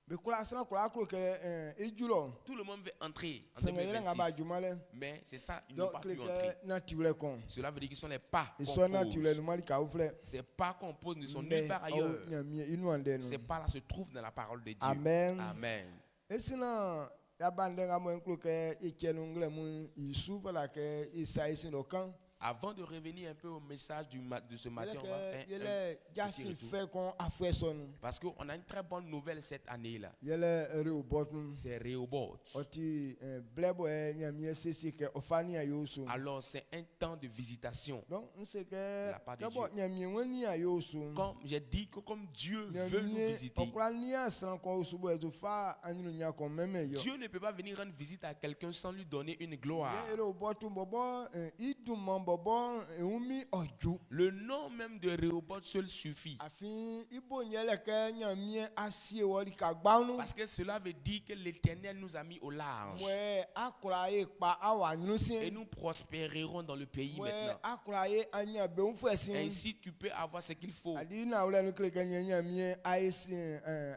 Mais kula sana kula kula que ejulo. Tout le monde veut entrer en C'est ngere ngaba 2026. jumale. Mais c'est ça, ils n'ont Donc pas pu que entrer. naturel con. Cela veut dire qu'ils sont les pas Ils qu'on sont naturels pose. malika ou frère. Ces pas qu'on pose ne sont Mais nulle part ailleurs. Ces c'est pas là se trouvent dans la parole de Dieu. Amen. Amen. Et sinon, ya bandenga mo inclut que ikenungle mu isuva la que isa ici le camp. Avant de revenir un peu au message de ce matin, on va faire Il un est petit jassi retour. fait qu'on a fait son. Parce qu'on a une très bonne nouvelle cette année-là. Il est robot. C'est Rehoboth. Oti blebo nyamie sisi que ofani ayosu. Alors c'est un temps de visitation. Donc on sait que La part de d'abord Dieu. nyamie woni ayosu. Comme j'ai dit que comme Dieu veut nous visiter, Okra nia san ko subo ezo fa anyu nya ko meme yo. Dieu ne peut pas venir rendre visite à quelqu'un sans lui donner une gloire. Ye robot bobo idum bobo umi oju. Le nom même de Rehoboth seul suffit. Afin ibo nyele ke nyamie asie wori ka gbanu. Parce que cela veut dire que l'Éternel nous a mis au large. Mwe akura ye pa awa Et nyusin. nous prospérerons dans le pays Mwe maintenant. akura ye anya be unfuesin. Ainsi, tu peux avoir ce qu'il faut. Adi na wule nukle ke nyamie aisi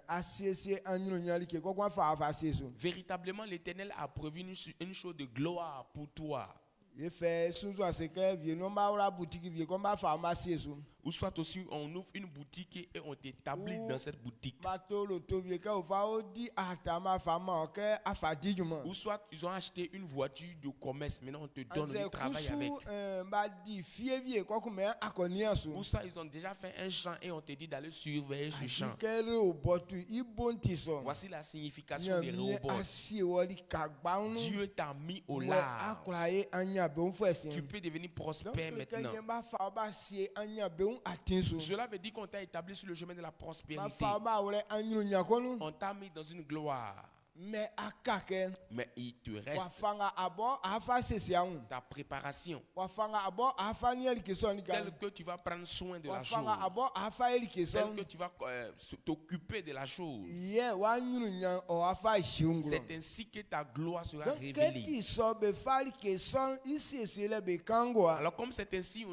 asie anyu nyali ke ko kwa fa fa sesu. Véritablement, l'Éternel a prévu une chose de gloire pour toi. Ye fait sunzo aseke vie no ba wala boutique vie ko ba fa ma sesu. Ou soit aussi, on ouvre une boutique et on t'établit Ou- dans cette boutique. Bato lo to vie ke o fa o di atama fama o ke afadi juma. Ou soit, ils ont acheté une voiture de commerce. Maintenant, on te donne Anse du travail avec. kusu ba di fie vie ko ko me akoni asu. Ou soit, ils ont déjà fait un champ et on te dit d'aller surveiller ce champ. Kere o botu ibonti so. Voici la signification des Nyamie Rehoboth. asie wali ka gbanu. Dieu t'a mis au Ouais, large. akura ye anya be unfuesin. Tu peux devenir Donc prospère le maintenant. kenye ba fa ba sie anya be un atinsu. Cela veut dire qu'on t'a établi sur le chemin de la Ba prospérité. fa ba wole anyu nyakonu. On t'a mis dans une gloire. Mais akake Mais il te reste wafanga abo afa sesi aun. ta préparation. Wafanga abo afa ni eli keson ni Tel kan. que tu vas prendre soin de la chose. Wafanga abo afa eli Tel keson. que tu vas t'occuper de la chose. Ye wa nyunu nya o afa jiungro. C'est ainsi que ta gloire sera Donc révélée. keti so be fali keson isi esele be kangwa. Alors comme c'est ainsi,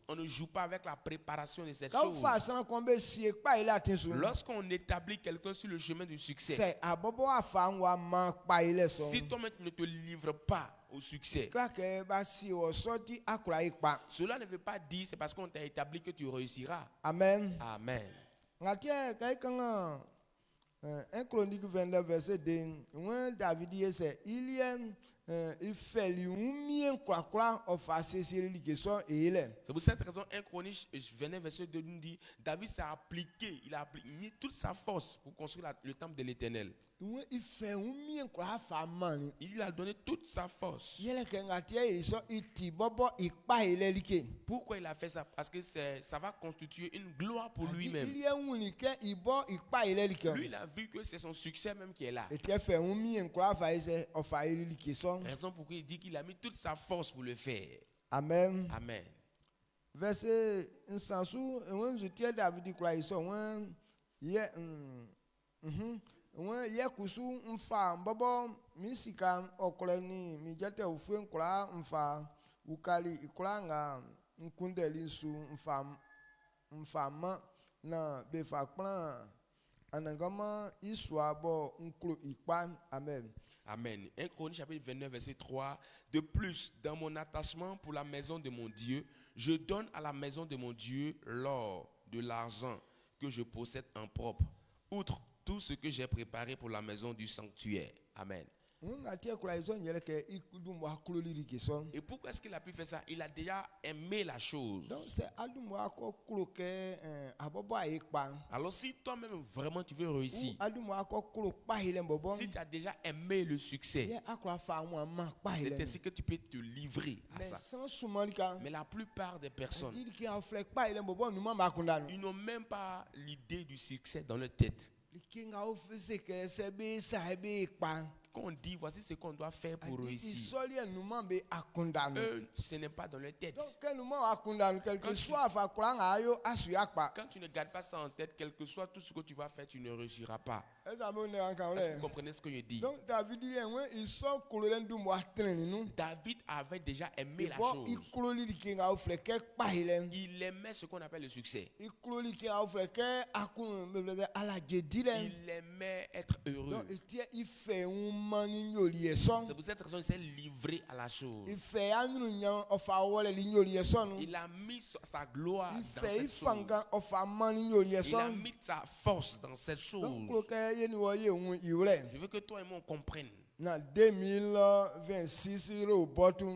on ne joue pas avec la préparation de cette Quand chose. fa san kombe sie pa ile atinsu. Lorsqu'on établit quelqu'un sur le chemin du succès, C'est abobo afa wa ma pa ile so. si toi-même tu ne te livres pas au succès, Klake ba si o sorti akura ikpa. cela ne veut pas dire c'est parce qu'on t'a établi que tu réussiras. Amen. Amen. Ngatia kai kanga 1 Chronique 29 verset 2, when David dit c'est il y a ifeli mien kwakwa ofa sesiri keso ele. C'est pour cette raison, 1 Chronique, je venais verset 2 nous dit, David s'est appliqué, il a mis toute sa force pour construire le temple de l'Éternel. Ife mien kwa fa mani. Il a donné toute sa force. Yele kengatia iso iti bobo ikpa ele like. Pourquoi il a fait ça? Parce que ça va constituer une gloire pour lui-même. Il y a unike ibo ikpa ele like. Lui, il a vu que c'est son succès même qui est là. Et tu fait mien kwa fa ise ofa ele like so. Raison pour laquelle il dit qu'il a mis toute sa force pour le faire. Amen. Amen. Verset nsansu when je tiens David kwa iso when ye when ye kusu mfa bobo misika okoleni mi jete ufu nkla mfa ukali ikulanga nkundeli nsu mfa na befa plan anangama iswabo nklo ikpa. Amen. Amen. 1 Chronique chapitre 29 verset 3. De plus, dans mon attachement pour la maison de mon Dieu, je donne à la maison de mon Dieu l'or, de l'argent que je possède en propre, outre tout ce que j'ai préparé pour la maison du sanctuaire. Amen. Et pourquoi est-ce qu'il a pu faire ça? Il a déjà aimé la chose. Alors si toi-même vraiment tu veux réussir, si tu as déjà aimé le succès, c'est ainsi que tu peux te livrer à ça. Mais la plupart des personnes, ils n'ont même pas l'idée du succès dans leur tête. Quand on dit voici ce qu'on doit faire pour réussir, eux, ce n'est pas dans leur tête. Quand tu ne gardes pas ça en tête, quel que soit tout ce que tu vas faire, tu ne réussiras pas. Est-ce que vous comprenez ce que je dis? David avait déjà aimé la chose. Il aimait ce qu'on appelle le succès. Il aimait être heureux. C'est pour cette raison qu'il s'est livré à la chose. Il a mis sa gloire dans cette chose. Il a mis sa force dans cette chose. Je veux que toi et moi on comprenne. Na 2026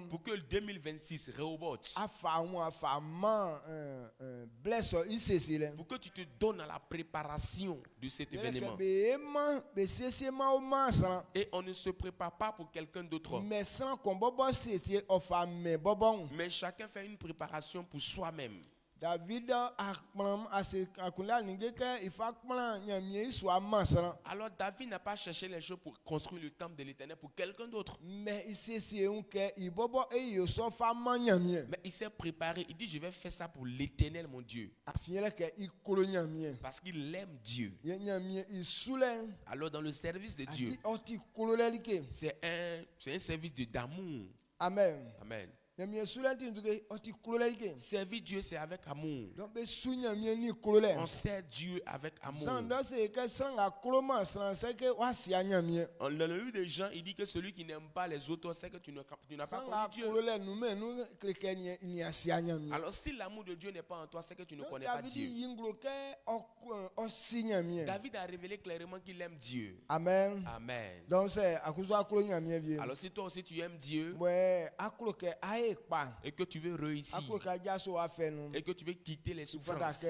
Pour que le 2026 Rehoboth, pour que tu te donnes à la préparation de cet événement. Et on ne se prépare pas pour quelqu'un d'autre. Mais chacun fait une préparation pour soi-même. David Alors David n'a pas cherché les choses pour construire le temple de l'Éternel pour quelqu'un d'autre. Mais il s'est préparé. Il dit je vais faire ça pour l'Éternel mon Dieu. Parce qu'il aime Dieu. Alors dans le service de Dieu, c'est un service d'amour. Amen. Amen. Servir Dieu, c'est avec amour. On sert Dieu avec amour. Dans le livre des gens, il dit que celui qui n'aime pas les autres, c'est que tu n'as pas connu Dieu. Alors si l'amour de Dieu n'est pas en toi, c'est que tu ne connais pas Dieu. David a révélé clairement qu'il aime Dieu. Amen. Amen. Alors si toi aussi tu aimes Dieu, et que tu veux réussir, et que tu veux quitter les souffrances,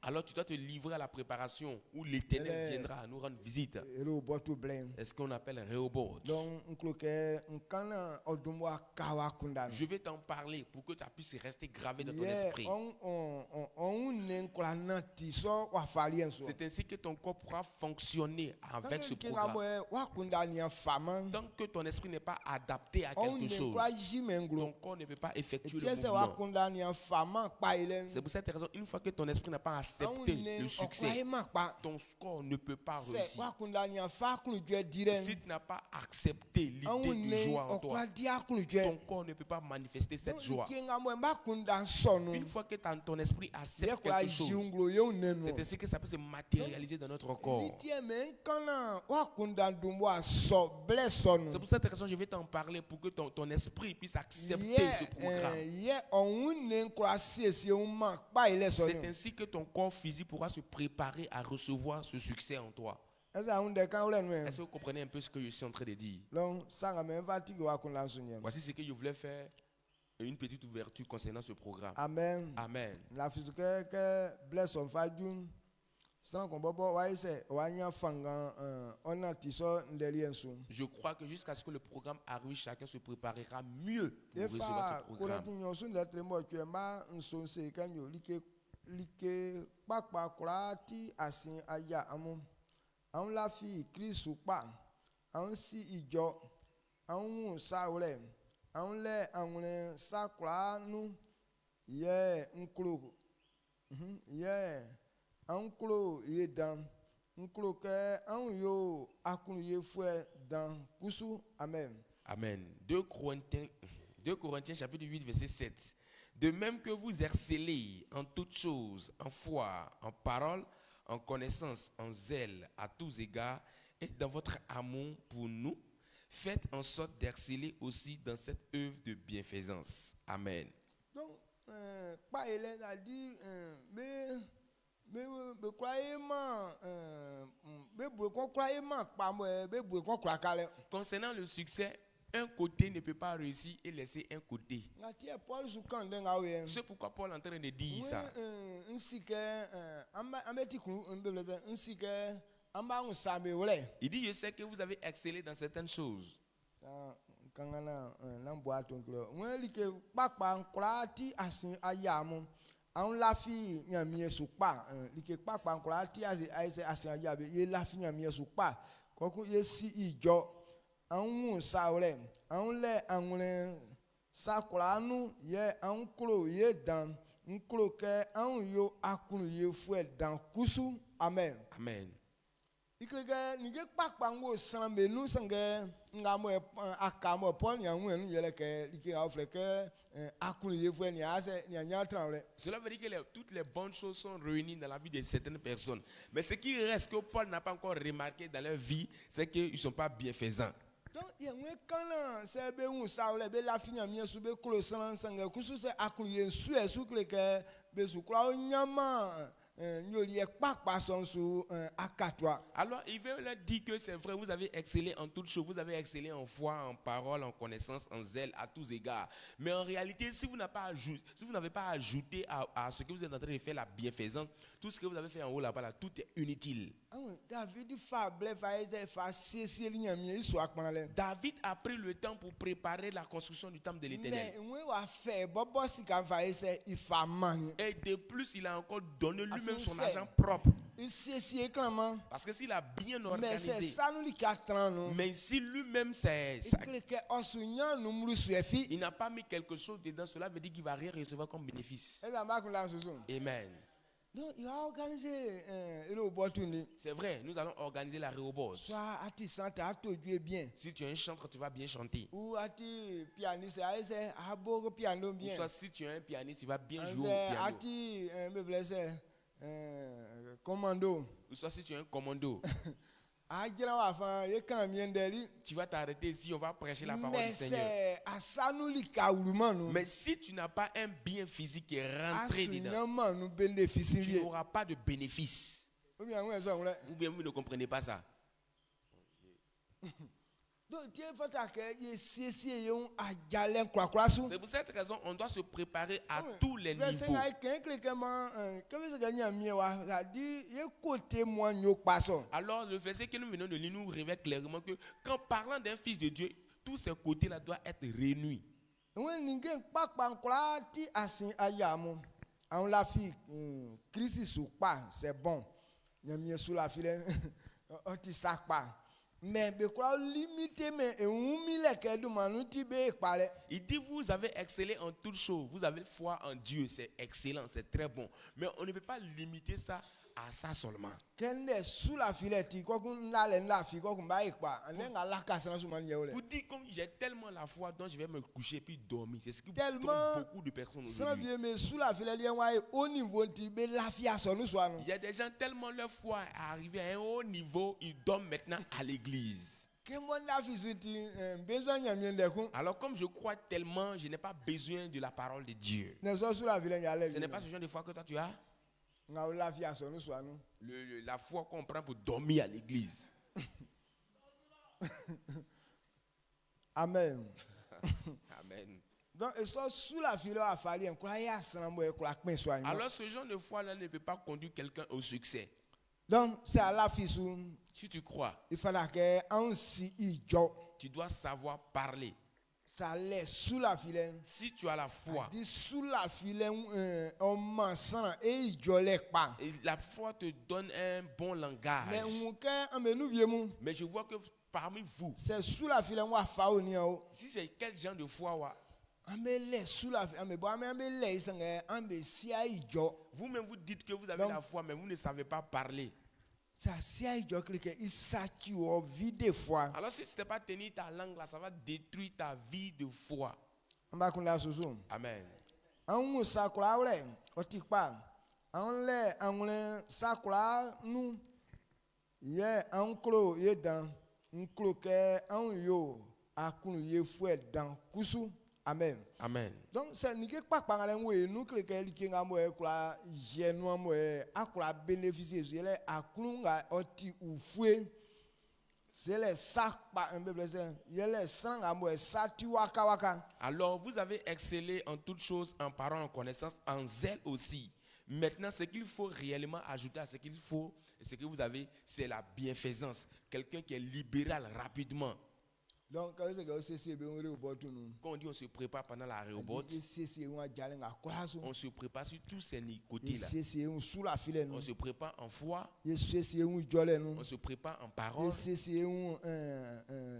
alors tu dois te livrer à la préparation où l'Éternel viendra nous rendre visite. Est-ce qu'on appelle Rehoboth? Je vais t'en parler pour que ça puisse rester gravé dans ton esprit. C'est ainsi que ton corps pourra fonctionner avec ce programme. Tant que ton esprit n'est pas adapté à quelque chose, ton corps ne peut pas effectuer le mouvement. C'est pour cette raison, une fois que ton esprit n'a pas accepté le succès, ton corps ne peut pas réussir. Si tu n'as pas accepté l'idée de joie en toi, ton corps ne peut pas manifester cette joie. Une fois que ton esprit accepte quelque chose, c'est ainsi que ça peut se matérialiser dans notre corps. C'est pour cette raison que je vais t'en parler pour que ton esprit puisse accepter ce programme. C'est ainsi que ton corps physique pourra se préparer à recevoir ce succès en toi. Est-ce que vous comprenez un peu ce que je suis en train de dire? Voici ce que je voulais faire, une petite ouverture concernant ce programme. Amen. Amen. La physique que bless on fadun. Sans qu'on bobo waise wanya fanga on a tiso ndeliensu. Je crois que jusqu'à ce que le programme arrive, chacun se préparera mieux pour Des fois, recevoir ce quand programme. on sont d'être mort que ma son se kanyo like pakpa kurati asin aya amu. On la fi Christ pa. On si ijo. On sa ore. On le on sa kura nu. Yeah, nklo. Yeah. Anklo ye dan, nklo ke an yo akun ye fouet dan kusu, amen. Amen. 2 Corinthiens chapitre 8 verset 7. De même que vous excellez en toutes choses, en foi, en parole, en connaissance, en zèle, à tous égards, et dans votre amour pour nous, faites en sorte d'exceller aussi dans cette œuvre de bienfaisance. Amen. Donc, pas Hélène a dit, mais Concernant le succès, un côté ne peut pas réussir et laisser un côté. C'est pourquoi Paul est en train de dire ça. Il dit, je sais que vous avez excellé dans certaines choses. On la fi nyamie supa like papa nkola ti asia ya be ye la fi nyamie supa koku ye si ijo anwu saure anle anwure sakura nu ye ankro ye dan nkro ke anwu yo akunu ye fue dan kusu amen. Amen. Ikrege nige papa ngo sanbe nu sange ngamo akamo pon yanwu nu yele ke like afleke. Cela veut dire que toutes les bonnes choses sont réunies dans la vie de certaines personnes. Mais ce qui reste que Paul n'a pas encore remarqué dans leur vie, c'est qu'ils ne sont pas bienfaisants. Donc, il y a un c'est un ça be la fini mi su be klo san sanga kusu se akuye su e su kleke be su kla nyama nyoli e papa son su akatwa. Alors il veut leur dire que c'est vrai, vous avez excellé en toutes choses, vous avez excellé en foi, en parole, en connaissance, en zèle, à tous égards. Mais en réalité, si vous n'avez pas ajouté à ce que vous êtes en train de faire la bienfaisance, tout ce que vous avez fait en haut là-bas, tout est inutile. David a pris le temps pour préparer la construction du temple de l'Éternel. Et de plus, il a encore donné lui-même son argent propre. Parce que s'il a bien organisé, mais si lui-même il n'a pas mis quelque chose dedans, cela veut dire qu'il ne va rien recevoir comme bénéfice. Amen. Donc, il a organisé c'est vrai, nous allons organiser la Rehoboth. Si tu es un chanteur, tu vas bien chanter. Ou soit si tu es un pianiste, tu vas bien jouer au piano. Commando. Ou soit si tu es un commando. Tu vas t'arrêter ici, on va prêcher la parole du Seigneur. Mais si tu n'as pas un bien physique qui est rentré dedans, tu n'auras pas de bénéfice. Ou bien vous ne comprenez pas ça. C'est pour cette raison on doit se préparer à tous les niveaux. Alors le verset que nous venons de lire nous révèle clairement que qu'en parlant d'un fils de Dieu, tous ces côtés-là doivent être réunis. C'est bon. Mais il dit vous avez excellé en toutes choses, vous avez foi en Dieu, c'est excellent, c'est très bon. Mais on ne peut pas limiter ça à ça seulement. Vous dites comme j'ai tellement la foi donc je vais me coucher et puis dormir. C'est ce que beaucoup de personnes aujourd'hui. Il y a des gens tellement leur foi est arrivée à un haut niveau, ils dorment maintenant à l'église. Alors comme je crois tellement, je n'ai pas besoin de la parole de Dieu. Ce n'est pas ce genre de foi que toi tu as? nga o lafiya sɔrɔ ni suwa nu. La foi qu'on prend pour dormir à l'église. Amen. Amen. Donc esɔ su la fi lɛ wa fali yɛ nkura yɛ asan bɔ yɛ kura kpɛn suwa yi. Alors ce genre de foi-là ne peut pas conduire quelqu'un au succès. Donc c'est à la fi su. Si tu crois, Il fallait que an si i jɔ. tu dois savoir parler. Ça lɛ su la fi lɛ. Si tu as la foi, Di su la fi lɛ ɔma san e i jɔ lɛ kpa. et la foi te donne un bon Mɛ langage. n kɛ an bɛ nu vie mu. Mais je vois que parmi vous, C'est su la fi lɛ wa fa o ni o. si c'est quel genre de foi, ouais, An bɛ lɛ su la fi an bɛ bɔ an bɛ lɛ yi sɛŋɛ an bɛ siya i jɔ. vous-même vous dites que vous avez Donc- la foi, mais vous ne savez pas parler. Ça siya i jɔ kile kɛ i sa ti o vie de foi. Alors si ce n'était pas tenir ta langue là, ça va détruire ta vie de foi. An b'a kun da soso. Amen. An ŋun sakura wɛrɛ o ti kpa. An lɛ an ŋun sakura nu. Yɛ an kulo ye dan. N kulo kɛ an yo a kun ye fue dan kusu. Amen. Amen. Donc c'est ni ke kpakpa ŋa lɛ ŋun ye nu kile kɛ li ke ŋa mɔ yɛ kura yɛ nu mɔ yɛ a kura bénéficier su yɛlɛ a kun ŋa o ti u fue. C'est les sakpa un peu plus yɛlɛ san ŋa mɔ yɛ sa ti waka waka. Alors vous avez excellé en toutes choses, en parole, en connaissance, en zèle aussi. Maintenant, ce qu'il faut réellement ajouter à ce qu'il faut, ce que vous avez, c'est la bienfaisance. Quelqu'un qui est libéral rapidement. Donc quand c'est que c'est bien on bɔ tunu. Quand on dit on se prépare pendant la réobote, C'est on a jalè ŋa kura so. on se prépare sur tous ces côtés-là. C'est on sous la file On nu. se prépare en foi, C'est on jɔlɛ nu. on se prépare en parole C'est on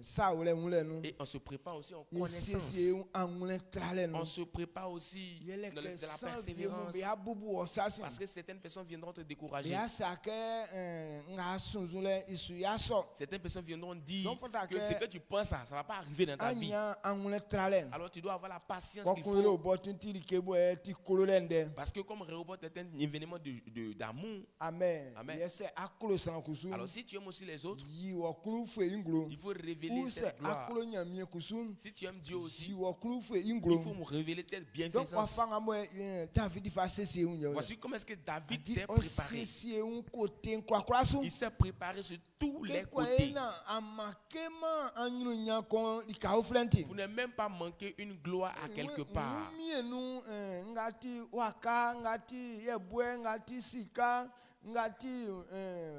sa wɛlɛ ŋun lɛ nu. et on se prépare aussi en C'est connaissance. on an tra lɛ nu. On se prépare aussi Yɛlɛ dans kɛ de la san vie mu persévérance. bɛ a bubu wɔ sasi. Parce que certaines personnes viendront te Bɛ décourager. a sa kɛ ŋa sunsun lɛ isu ya sɔ. Certaines personnes viendront dire Donc, faut que ce que tu penses, ça ne va pas arriver dans ta An vie. nya an ŋun tra lɛ. Alors tu dois avoir la patience qu'il Kɔkun yɛlɛ o faut. bɔ tun ti li ke bɔ yɛ ti kolo lɛ ndɛ. Parce que comme Rehoboth est un événement d'amour, Amen. Amen. Yɛsɛ a kolo san kusu. alors si tu aimes aussi les autres, Yi wɔ kulu fue inglo. il faut révéler Ou cette sɛ a gloire. kolo ɲamie kusu. Si tu aimes Dieu aussi, Yi wɔ kulu fue il inglo. faut me révéler telle Donc wa bienfaisance. fanga mo David fa sese un yo. Voici comment est-ce que David Dit s'est o préparé. sese un côté nkwa so. Il s'est préparé sur tous les Ke kwa côtés na amakema anyu nya kon li ka oflenti. pour ne même pas manquer une gloire à quelque part. Mienu ngati waka ngati yebwe ngati sika ngati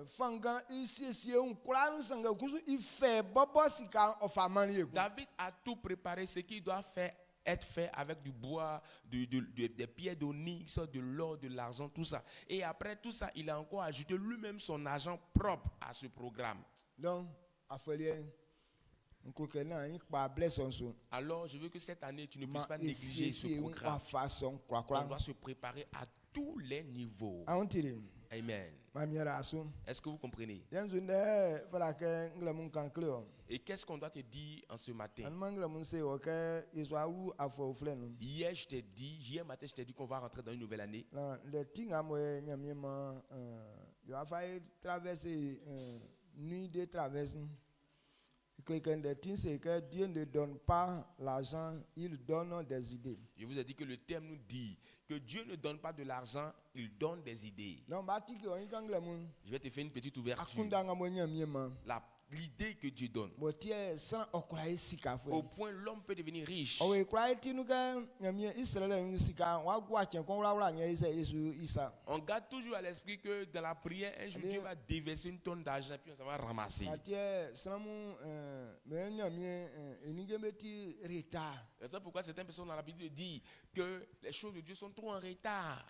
fanga isese un kura no sanga kusu ife bobo sika of amani egu. David a tout préparé, ce qu'il doit faire être fait avec du bois, des pierres d'onyx, de l'or, de l'argent, tout ça. Et après tout ça, il a encore ajouté lui-même son argent propre à ce programme. Donc afolie nkoke na yin pa blesson so. Alors, je veux que cette année, tu ne puisses pas Ma négliger ce esiesie un programme. façon On kwa. doit se préparer à tous les niveaux. Aontiri. Amen. Ma miera so. Est-ce que vous comprenez? Yanzu ne fala ke ngla mun kan kleo. Et qu'est-ce qu'on doit te dire en ce matin? An mangla mun se o ke iswa wu afo flenu. Hier matin, je t'ai dit qu'on va rentrer dans une nouvelle année. Na le tinga mo nyamie ma yo afa traverser nuit de traverse. Quelqu'un de tin c'est que Dieu ne donne pas l'argent, il donne des idées. Je vous ai dit que le terme nous dit que Dieu ne donne pas de l'argent, il donne des idées. Donc bati ke on kangla mun Je vais te faire une petite ouverture. akunda nga mo nyamie ma. L'idée que Dieu donne. Bo tie san okura sika fo. Au point l'homme peut devenir riche. Owe kura tinu ke nyamie Israel un sika wa gwa chen kon wura nya isa. On garde toujours à l'esprit que dans la prière, un jour, Allez. Dieu va déverser une tonne d'argent puis on va ramasser. Atie sanamu me nyamie enigemeti retard. C'est ça pourquoi certaines personnes ont l'habitude de dire que les choses de Dieu sont trop en retard.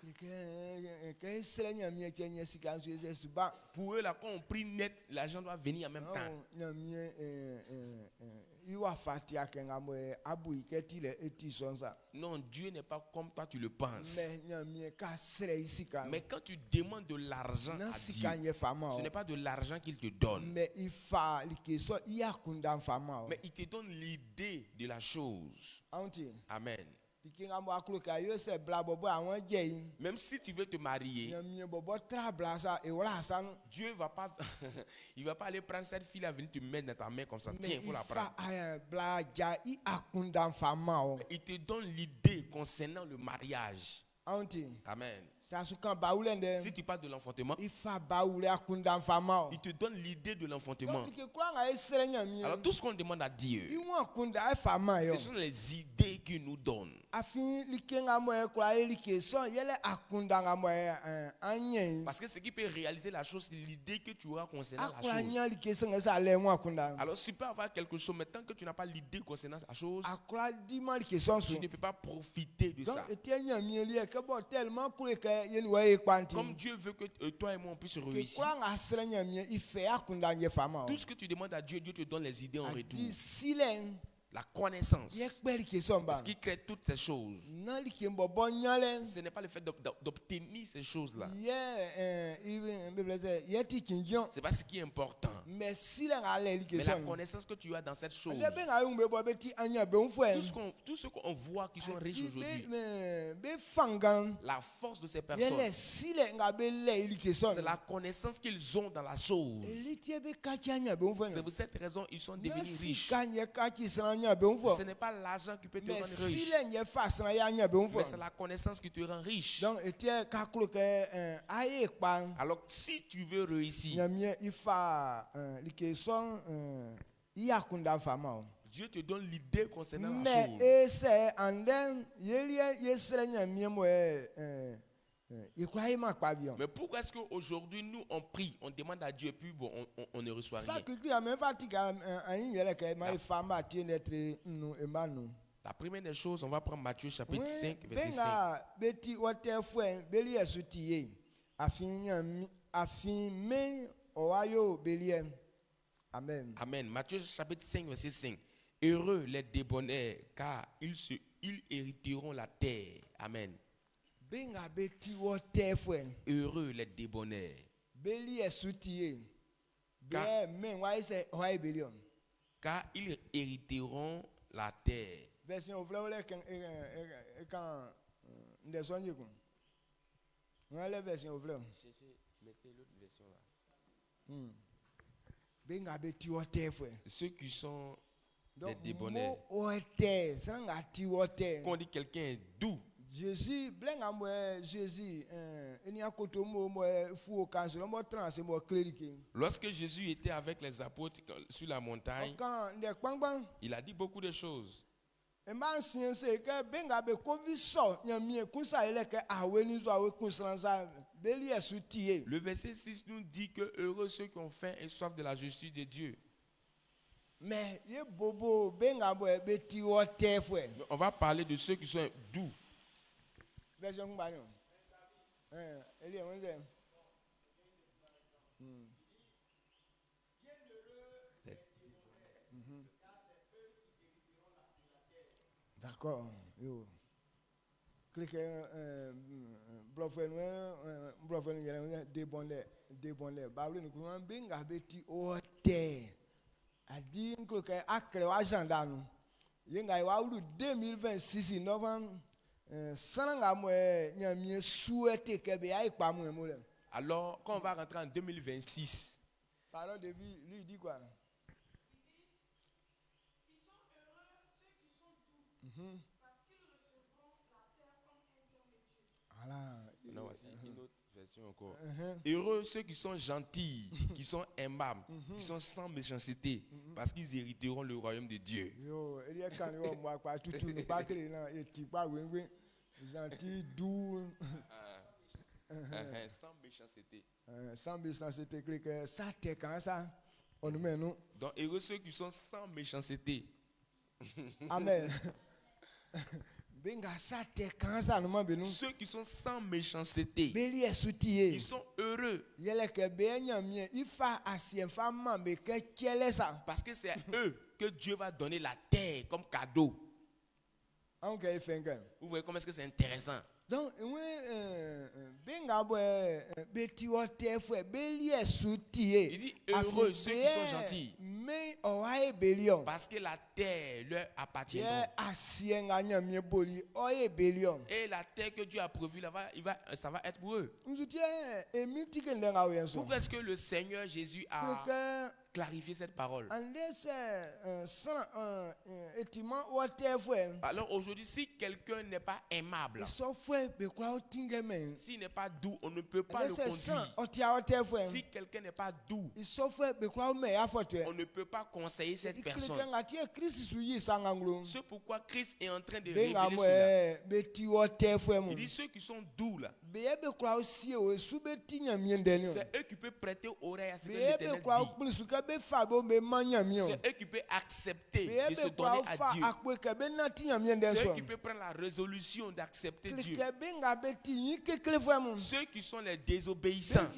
Que Israel nyamie chen sika nso ese ba. Pour eux, là, quand on prie net, l'argent doit venir en même temps. Nyamie iwa fatia kenga mo abu iketi le eti sonsa. Non, Dieu n'est pas comme toi tu le penses. Mais nyamie ka sere sika. Mais quand tu demandes de l'argent na à sika Dieu, nye fama. ce n'est pas de l'argent qu'il te donne, Mais il fa likeso yakunda fama. mais il te donne l'idée de la chose. Auntie. Amen. Dikinga mo akluka yo se bla bobo awon je yin. Même si tu veux te marier, Nyamie bobo tra bla sa e wala sa no. Dieu va pas, il va pas aller prendre cette fille à venir te mettre dans ta main comme ça. Tiens, il faut la prendre. Bla ja I akunda fama o. Il te donne l'idée concernant le mariage. Auntie. Amen. Sasukan baulende. Si tu parles de l'enfantement, Ifa baule akunda mfama. il te donne l'idée de l'enfantement. Donc kwa nga eserenya mi. Alors tout ce qu'on demande à Dieu, Iwa akunda fama yo. ce sont les idées qu'il nous donne. Afin likenga mo kwa elike so yele akunda nga mo anye. Parce que ce qui peut réaliser la chose, c'est l'idée que tu auras concernant la Akwa chose. nya like so nga sa le mo akunda. Alors tu peux avoir quelque chose, mais tant que tu n'as pas l'idée concernant la chose, Akwa di ma like so so. tu ne peux pas profiter de Donc ça. etienya mi eli ke bon tellement cool que yeni wa e kwanti. Comme Dieu veut que toi et moi on puisse réussir. Kwa nga serenya mi ife akunda nye fama. Tout ce que tu demandes à Dieu, Dieu te donne les idées en retour. Di silen. La connaissance. Ce Ce qui crée toutes ces choses. Ce Ce n'est pas le fait d'obtenir ces choses-là. C'est pas ce qui est important. Mais Mais la connaissance que tu as dans cette chose. Tout ce qu'on voit qui sont riches aujourd'hui. La force de ces personnes. C'est la connaissance qu'ils ont dans la chose. C'est pour cette raison qu'ils sont devenus riches. Ce n'est pas l'argent qui peut te rendre riche. Mais c'est la connaissance qui te rend riche. Alors si tu veux réussir, Dieu te donne l'idée concernant la chose. Mais pourquoi est-ce qu'aujourd'hui nous on prie, on demande à Dieu et puis bon, on ne reçoit rien? La première des choses, on va prendre Matthieu chapitre 5, verset 5. Amen. Matthieu chapitre 5, verset 5. Heureux les débonnaires, car ils hériteront la terre. Amen. Heureux les débonnaires. Car ils hériteront la terre. Version vraie la version vraie. Mettez l'autre version là. Ceux qui sont des débonnaires. Quand on dit quelqu'un est doux. Jésus, Lorsque Jésus était avec les apôtres sur la montagne, il a dit beaucoup de choses. Le verset 6 nous dit que heureux ceux qui ont faim et soif de la justice de Dieu. Mais on va parler de ceux qui sont doux. D'accord. Cliquez a dit que à agenda nous y a 2026 novembre alors quand on va rentrer en 2026, parole de lui dit quoi? Ils sont heureux ceux qui sont doux parce qu'ils recevront la terre comme un don de Dieu. Voilà. Non, voici une autre version encore. Heureux ceux qui sont gentils, qui sont aimables, qui sont sans méchanceté, parce qu'ils hériteront le royaume de Dieu. Gentil, doux. Sans méchanceté. Sans méchanceté, ça t'es quand ça. On met nous. Donc heureux ceux qui sont sans méchanceté. Amen. Ceux qui sont sans méchanceté, ils sont heureux. Parce que c'est à eux que Dieu va donner la terre comme cadeau. Vous voyez comment est-ce que c'est intéressant? Donc, il dit heureux ceux qui sont gentils. Parce que la terre leur appartient. Et la terre que Dieu a prévue là-bas, ça va être pour eux. Pourquoi est-ce que le Seigneur Jésus a clarifié cette parole? Alors aujourd'hui, si quelqu'un n'est pas aimable, S'il n'est pas doux, on ne peut pas le conduire. Si quelqu'un n'est pas doux, on ne peut pas conseiller cette personne. C'est pourquoi Christ est en train de révéler cela. Il dit ceux qui sont doux là, c'est eux qui peuvent prêter oreille à ce que l'Éternel dit. C'est eux qui peuvent accepter de se donner à Dieu. C'est eux qui peuvent prendre la résolution d'accepter Dieu. Ceux qui sont les désobéissants.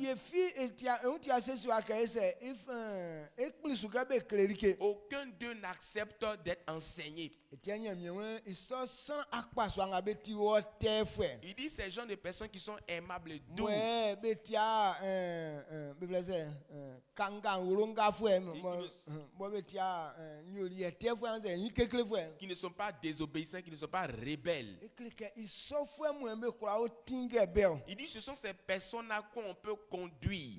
Aucun d'eux n'accepte d'être enseigné. Il dit ces gens de personnes qui sont aimables et doux. Qui ne sont pas désobéissants, qui ne sont pas rebelles. Il dit ce sont ces personnes-là qu'on peut conduire.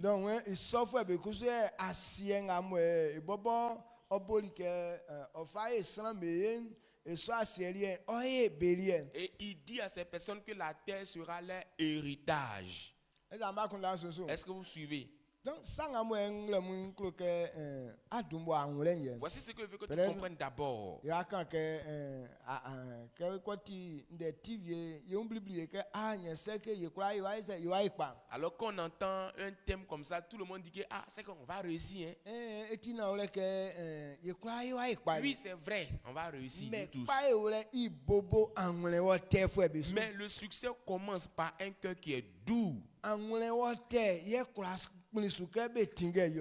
Et il dit à ces personnes que la terre sera leur héritage. Est-ce que vous suivez? Voici ce que je veux que tu comprennes d'abord. Alors qu'on entend un thème comme ça, tout le monde dit que c'est qu'on va réussir. Hein? Oui, c'est vrai, on va réussir nous tous. Mais le succès commence par un cœur qui est doux.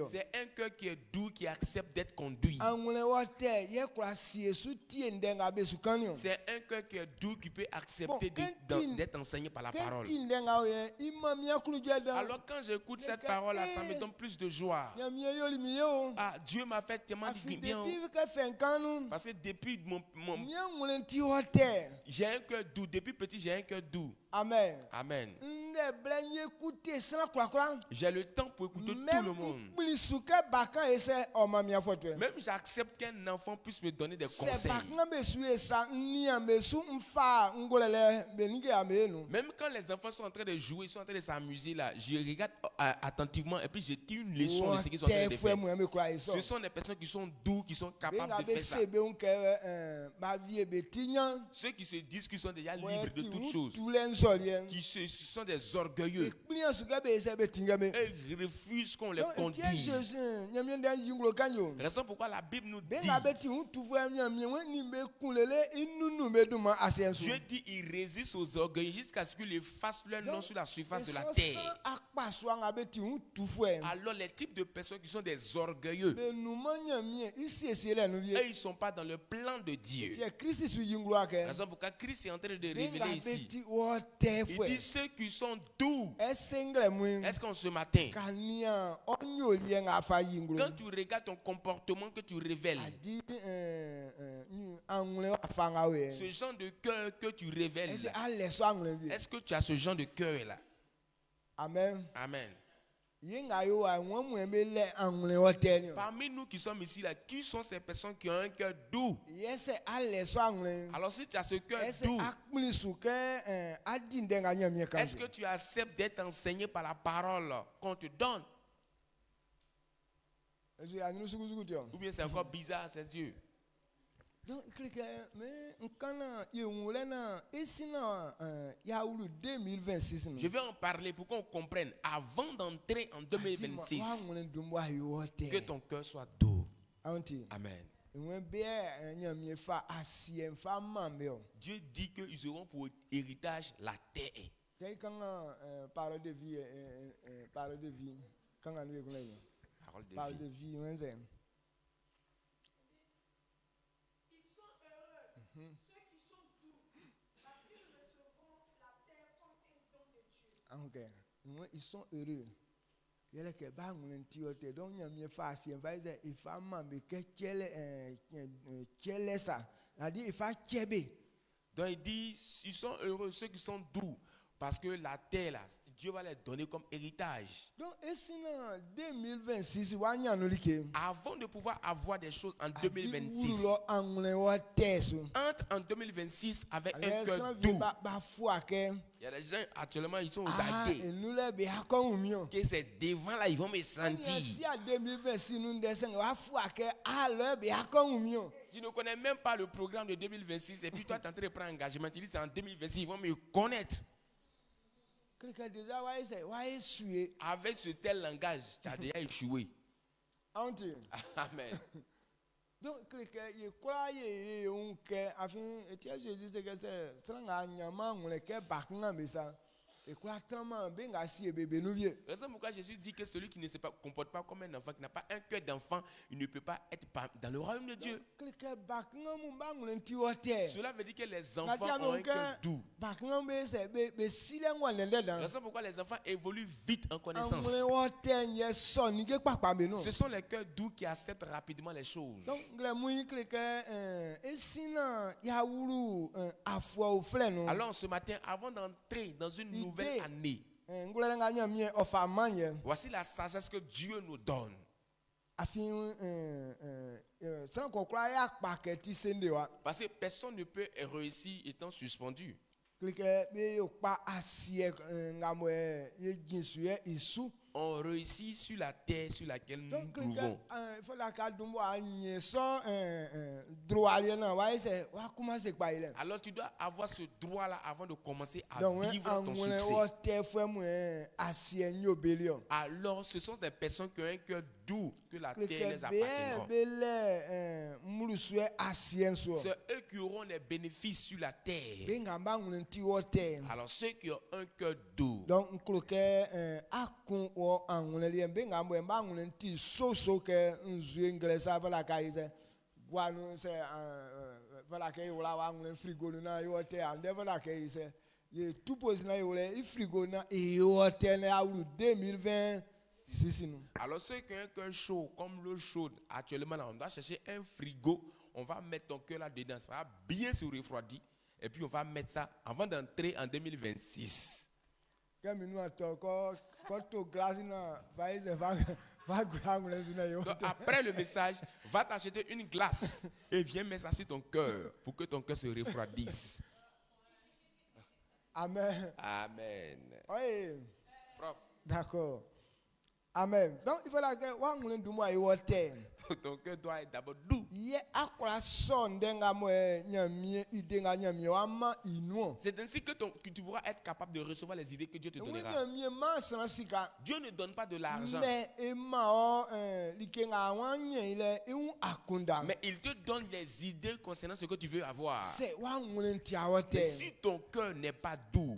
C'est un cœur qui est doux, qui accepte d'être conduit. C'est un cœur qui est doux, qui peut accepter d'être enseigné par la parole. Alors quand j'écoute cette parole-là, ça me donne plus de joie. Dieu m'a fait tellement du bien. Parce que depuis j'ai un cœur doux. Depuis petit, j'ai un cœur doux. Amen. Amen. J'ai le temps pour écouter tout le monde. Même j'accepte qu'un enfant puisse me donner des conseils. Même quand les enfants sont en train de jouer, ils sont en train de s'amuser là, je regarde attentivement et puis je tire une leçon de ce qu'ils sont en train de faire. Ce sont des personnes qui sont doux, qui sont capables de faire ça. Ceux qui se disent qu'ils sont déjà libres de toutes choses, qui sont des orgueilleux, ils refusent qu'on les conduise. Raison pourquoi la Bible nous dit, Dieu dit il résiste aux orgueilleux jusqu'à ce qu'ils fassent leur nom sur la surface de la terre. Alors les types de personnes qui sont des orgueilleux, eux, ils ne sont pas dans le plan de Dieu. Raison pourquoi Christ est en train de révéler ici. Il dit ceux qui sont doux. Est-ce qu'en ce matin, quand tu regardes ton comportement que tu révèles, ce genre de cœur que tu révèles, est-ce que tu as ce genre de cœur là? Amen. Amen. Parmi nous qui sommes ici là, qui sont ces personnes qui ont un cœur doux? Alors si tu as ce cœur doux, est-ce que tu acceptes d'être enseigné par la parole qu'on te donne? Ou bien c'est encore bizarre, c'est Dieu? Je vais en parler pour qu'on comprenne avant d'entrer en 2026 que ton cœur soit doux. Amen. Dieu dit qu'ils auront pour héritage la terre. Parole de vie. Parole de vie. Ceux qui sont doux, parce qu'ils recevront la terre comme un don de Dieu. Ils sont heureux. Donc il dit, ils sont heureux ceux qui sont doux, parce que la terre là, Dieu va les donner comme héritage. Donc, et sinon, 2026, on y a Avant de pouvoir avoir des choses en 2026, entre en 2026 avec un cœur doux. Il y a des gens actuellement, ils sont aux aguets. Que c'est devant là, ils vont me sentir. Tu ne connais même pas le programme de 2026 et puis toi tu es en train de prendre un engagement. Tu dis c'est en 2026, ils vont me connaître. Avec ce tel langage, tu as déjà échoué. Amen. Donc, il croyait afin Jésus que c'est et quoi tellement bien assis et bébé nous vieux. La raison pourquoi Jésus dit que celui qui ne se comporte pas comme un enfant, qui n'a pas un cœur d'enfant, il ne peut pas être dans le royaume de Dieu. Cela veut dire que les enfants ont un cœur doux. La raison pourquoi les enfants évoluent vite en connaissance. Ce sont les cœurs doux qui acceptent rapidement les choses. Donc, alors ce matin, avant d'entrer dans une nouvelle année, voici la sagesse que Dieu nous donne. Parce que personne ne peut réussir étant suspendu. On réussit sur la terre sur laquelle nous nous trouvons. Alors tu dois avoir ce droit-là avant de commencer à vivre ton succès. Alors ce sont des personnes qui ont un cœur doux que la terre les appartiendra. C'est eux qui auront les bénéfices sur la terre. Alors ceux qui ont un cœur doux. Alors ceux qui ont un cœur chaud, comme l'eau chaude, actuellement là, on doit chercher un frigo, on va mettre ton cœur là-dedans, ça va bien se refroidir, et puis on va mettre ça avant d'entrer en 2026. Donc après le message, va t'acheter une glace et viens mettre ça sur ton cœur pour que ton cœur se refroidisse. Amen. Amen. Oui. Propre. D'accord. Amen. Donc il faut que ton cœur doit être d'abord doux. C'est ainsi que tu pourras être capable de recevoir les idées que Dieu te donnera. Dieu ne donne pas de l'argent. Mais il te donne les idées concernant ce que tu veux avoir. Mais si ton cœur n'est pas doux,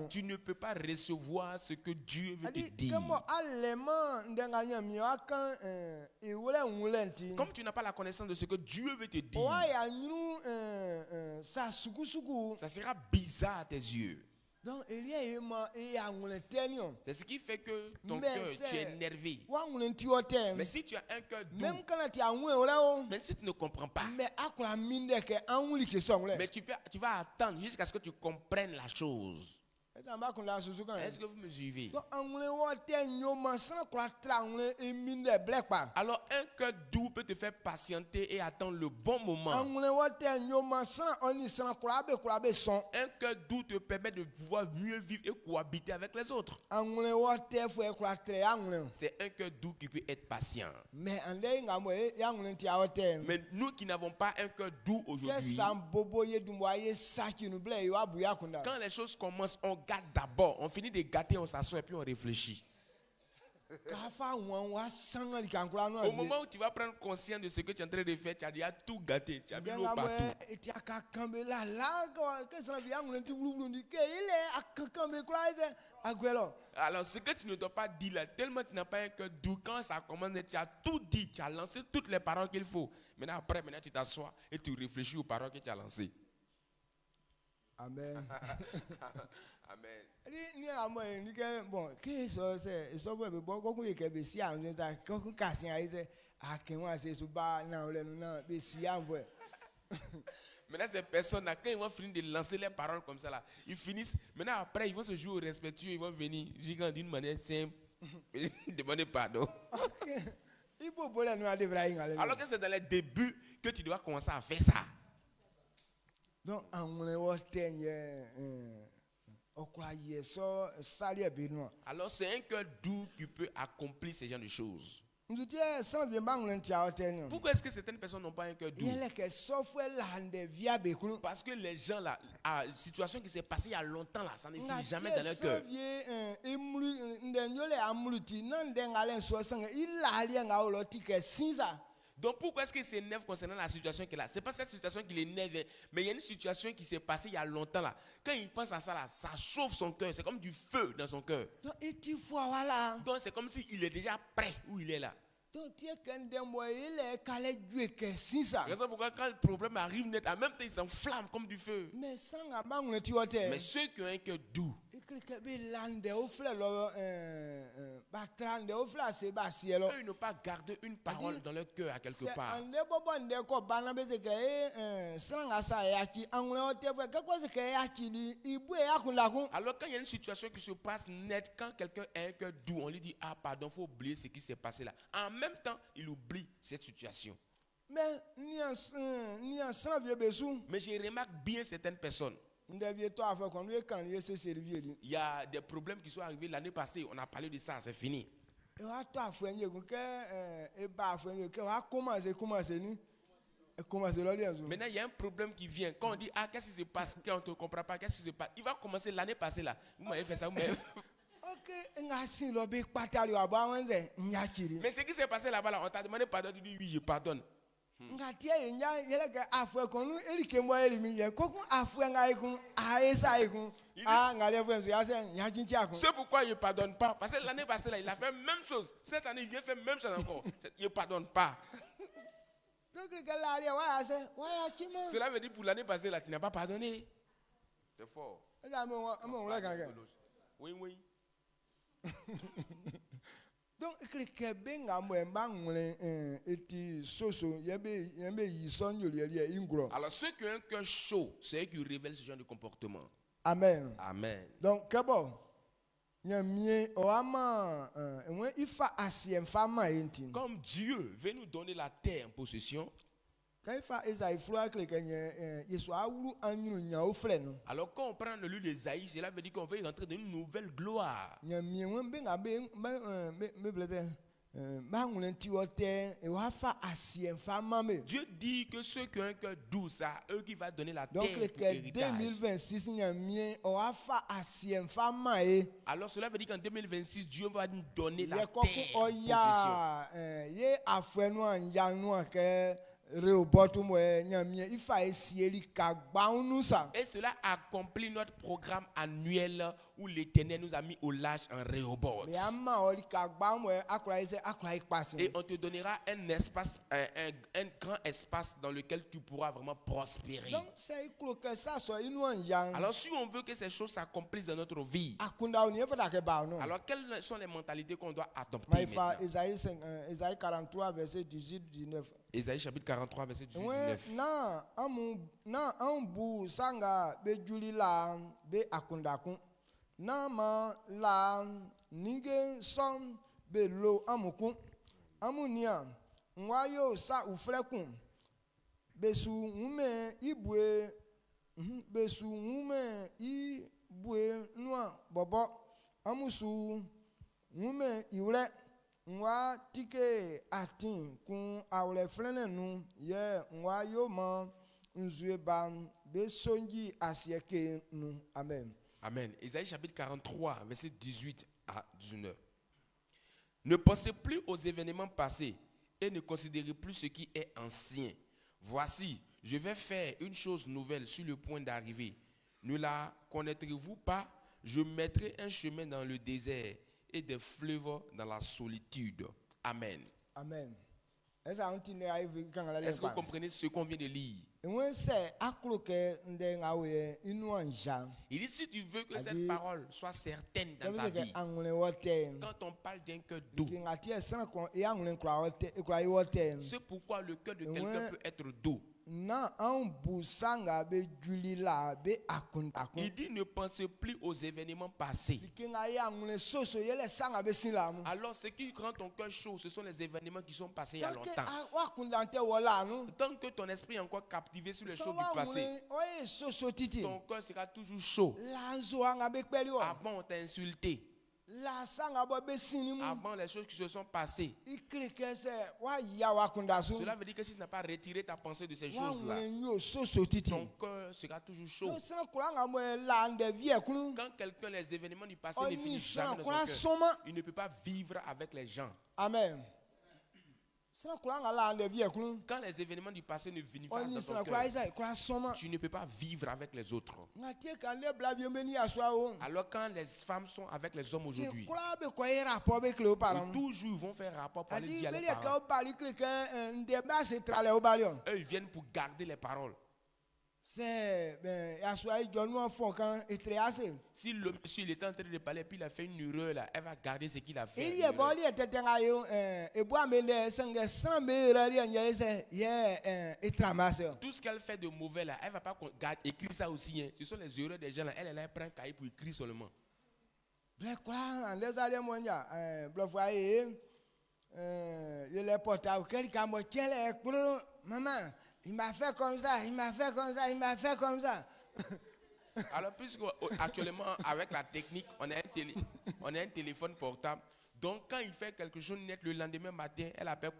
tu ne peux pas recevoir ce que Dieu veut te dire. Comme tu n'as pas la connaissance de ce que Dieu veut te dire, ça sera bizarre à tes yeux. C'est ce qui fait que ton cœur, tu es énervé. Mais si tu as un cœur doux, même si tu ne comprends pas, mais tu vas attendre jusqu'à ce que tu comprennes la chose. Est-ce que vous me suivez? Alors un cœur doux peut te faire patienter et attendre le bon moment. Un cœur doux te permet de pouvoir mieux vivre et cohabiter avec les autres. C'est un cœur doux qui peut être patient. Mais nous qui n'avons pas un cœur doux aujourd'hui, quand les choses commencent, on gâte d'abord, on finit de gâter, on s'assoit et puis on réfléchit. Au moment où tu vas prendre conscience de ce que tu es en train de faire, tu as déjà tout gâté, tu as mis l'eau partout. Alors ce que tu ne dois pas dire là, tellement tu n'as pas un cœur doux, quand ça commence, tu as tout dit, tu as lancé toutes les paroles qu'il faut. Maintenant tu t'assois et tu réfléchis aux paroles que tu as lancées. Amen. Amen. Bon, Maintenant, ces personnes-là, quand ils vont finir de lancer les paroles comme ça, là, ils finissent. Maintenant, après, ils vont se jouer au respectueux. Ils vont venir, gigant d'une manière simple, et demander pardon. Ok. Il faut voler nous à devrait y aller. Alors que c'est dans les débuts que tu dois commencer à faire ça. Donc, on est au tenir. On croit que ça lui est bien. Alors, c'est un cœur doux qui peut accomplir ce genre de choses. Nous disons, ça vient pas on tient tenir. Pourquoi est-ce que certaines personnes n'ont pas un cœur doux? Il y a que software là de via bekunu. Parce que les gens là, à une situation qui s'est passée il y a longtemps là, ça ne finit jamais dans leur cœur. Donc pourquoi est-ce qu'il s'énerve concernant la situation qu'il a? Ce n'est pas cette situation qui l'énerve, mais il y a une situation qui s'est passée il y a longtemps là. Quand il pense à ça là, ça chauffe son cœur, c'est comme du feu dans son cœur. Donc c'est comme s'il est déjà prêt où il est là. Raison pourquoi quand le problème arrive net, en même temps il s'enflamme comme du feu. Mais ceux qui ont un cœur doux, eux, ils n'ont pas gardé une parole dans leur cœur à quelque part. Alors quand il y a une situation qui se passe net, quand quelqu'un a un cœur doux, on lui dit ah pardon, il faut oublier ce qui s'est passé là. En même temps, il oublie cette situation. Mais je remarque bien certaines personnes. Il y a des problèmes qui sont arrivés l'année passée, on a parlé de ça, c'est fini. Maintenant, il y a un problème qui vient. Quand on dit, ah, qu'est-ce qui se passe? Quand on ne te comprend pas, qu'est-ce qui se passe? Il va commencer l'année passée là. Vous m'avez fait ça, vous m'avez fait. Mais ce qui s'est passé là-bas, là, on t'a demandé pardon, tu dis oui, je pardonne. C'est pourquoi il ne pardonne pas. Parce que l'année passée, là, il a fait la même chose. Cette année, il vient faire la même chose encore. Il ne pardonne pas. Cela veut dire pour l'année passée, là, tu n'as pas pardonné. C'est fort. Oui, oui. Donc, alors, ceux qui ont un cœur chaud, c'est eux qui révèlent ce genre de comportement. Amen. Amen. Donc, comme Dieu veut nous donner la terre en possession. Alors quand on prend le lieu d'Ésaïe, cela veut dire qu'on veut rentrer dans une nouvelle gloire. Dieu dit que ceux qui ont un cœur doux, c'est à eux qui va donner la terre pour héritage. Alors cela veut dire qu'en 2026, Dieu va nous donner la terre en possession. Et cela accomplit notre programme annuel où l'Éternel nous a mis au large en Rehoboth. Et on te donnera un espace, un grand espace dans lequel tu pourras vraiment prospérer. Alors si on veut que ces choses s'accomplissent dans notre vie, alors quelles sont les mentalités qu'on doit adopter maintenant? Ésaïe 43, verset 18-19. Ésaïe chapitre 43, verset 18-19. Nwa tike atin kun awle flene nu ye nwa yo man nzue ban be sonji asieke nu. Amen. Amen. Ésaïe chapitre 43, verset 18 à 19. Ne pensez plus aux événements passés et ne considérez plus ce qui est ancien. Voici, je vais faire une chose nouvelle sur le point d'arriver. Ne la connaîtrez-vous pas? Je mettrai un chemin dans le désert et des fleuves dans la solitude. Amen. Amen. Est-ce que vous comprenez ce qu'on vient de lire? Il dit si tu veux que cette parole soit certaine dans ta vie, quand on parle d'un cœur doux, c'est pourquoi le cœur de quelqu'un peut être doux. na an busanga be julila be akuntakun. Il dit ne pensez plus aux événements passés. Likinga ya ngune soso yele sanga be silamu. Alors ce qui rend ton cœur chaud, ce sont les événements qui sont passés il y a Donc longtemps. wa kundante wala nu. Tant que ton esprit est encore captivé sur les choses du passé, Oye soso titi. ton cœur sera toujours chaud. Lanzo anga be kweli wa. Avant on t'a insulté. La sanga bo be sinimu. Avant les choses qui se sont passées. Ikrike se wa ya wa kundasu. Cela veut dire que si tu n'as pas retiré ta pensée de ces Wa choses-là, ngune soso titi. ton cœur sera toujours chaud. No sina kuranga mo la ande vie kunu. Quand quelqu'un, les événements du passé On ne y finissent sent jamais dans son kura cœur, soma. il ne peut pas vivre avec les gens. Amen. Sina kuranga la ande vie kunu. Quand les événements du passé ne finissent pas On y dans sent ton kura cœur, isa kura soma. tu ne peux pas vivre avec les autres. Ngatie kande bla bienveni aswa o. Alors quand les femmes sont avec les hommes aujourd'hui, Kura be ko ye rapport be kle o param. toujours ils vont faire rapport pour aller Adi dire à beli les ka parents. o bali kle ke ndeba se trale o bali on. Eux, ils viennent pour garder les paroles. C'est ben aswa i jonu fon kan etre ase. Si le monsieur il était en train de parler puis il a fait une erreur là, elle va garder ce qu'il a fait. Il ye boli etetenga yo e bo amele senge san me ra ri anya se ye etramase. Tout ce qu'elle fait de mauvais là, elle va pas écrire ça aussi. Hein. Ce sont les erreurs des gens là. Elle prend un cahier pour écrire seulement. Ble kura les ale mo nya blo fa ye ye le portable quelqu'un mo tiens le kuro maman. Il m'a fait comme ça, il m'a fait comme ça, il m'a fait comme ça. Alors, puisque actuellement, avec la technique, on a un téléphone portable. Donc, quand il fait quelque chose net le lendemain matin, elle appelle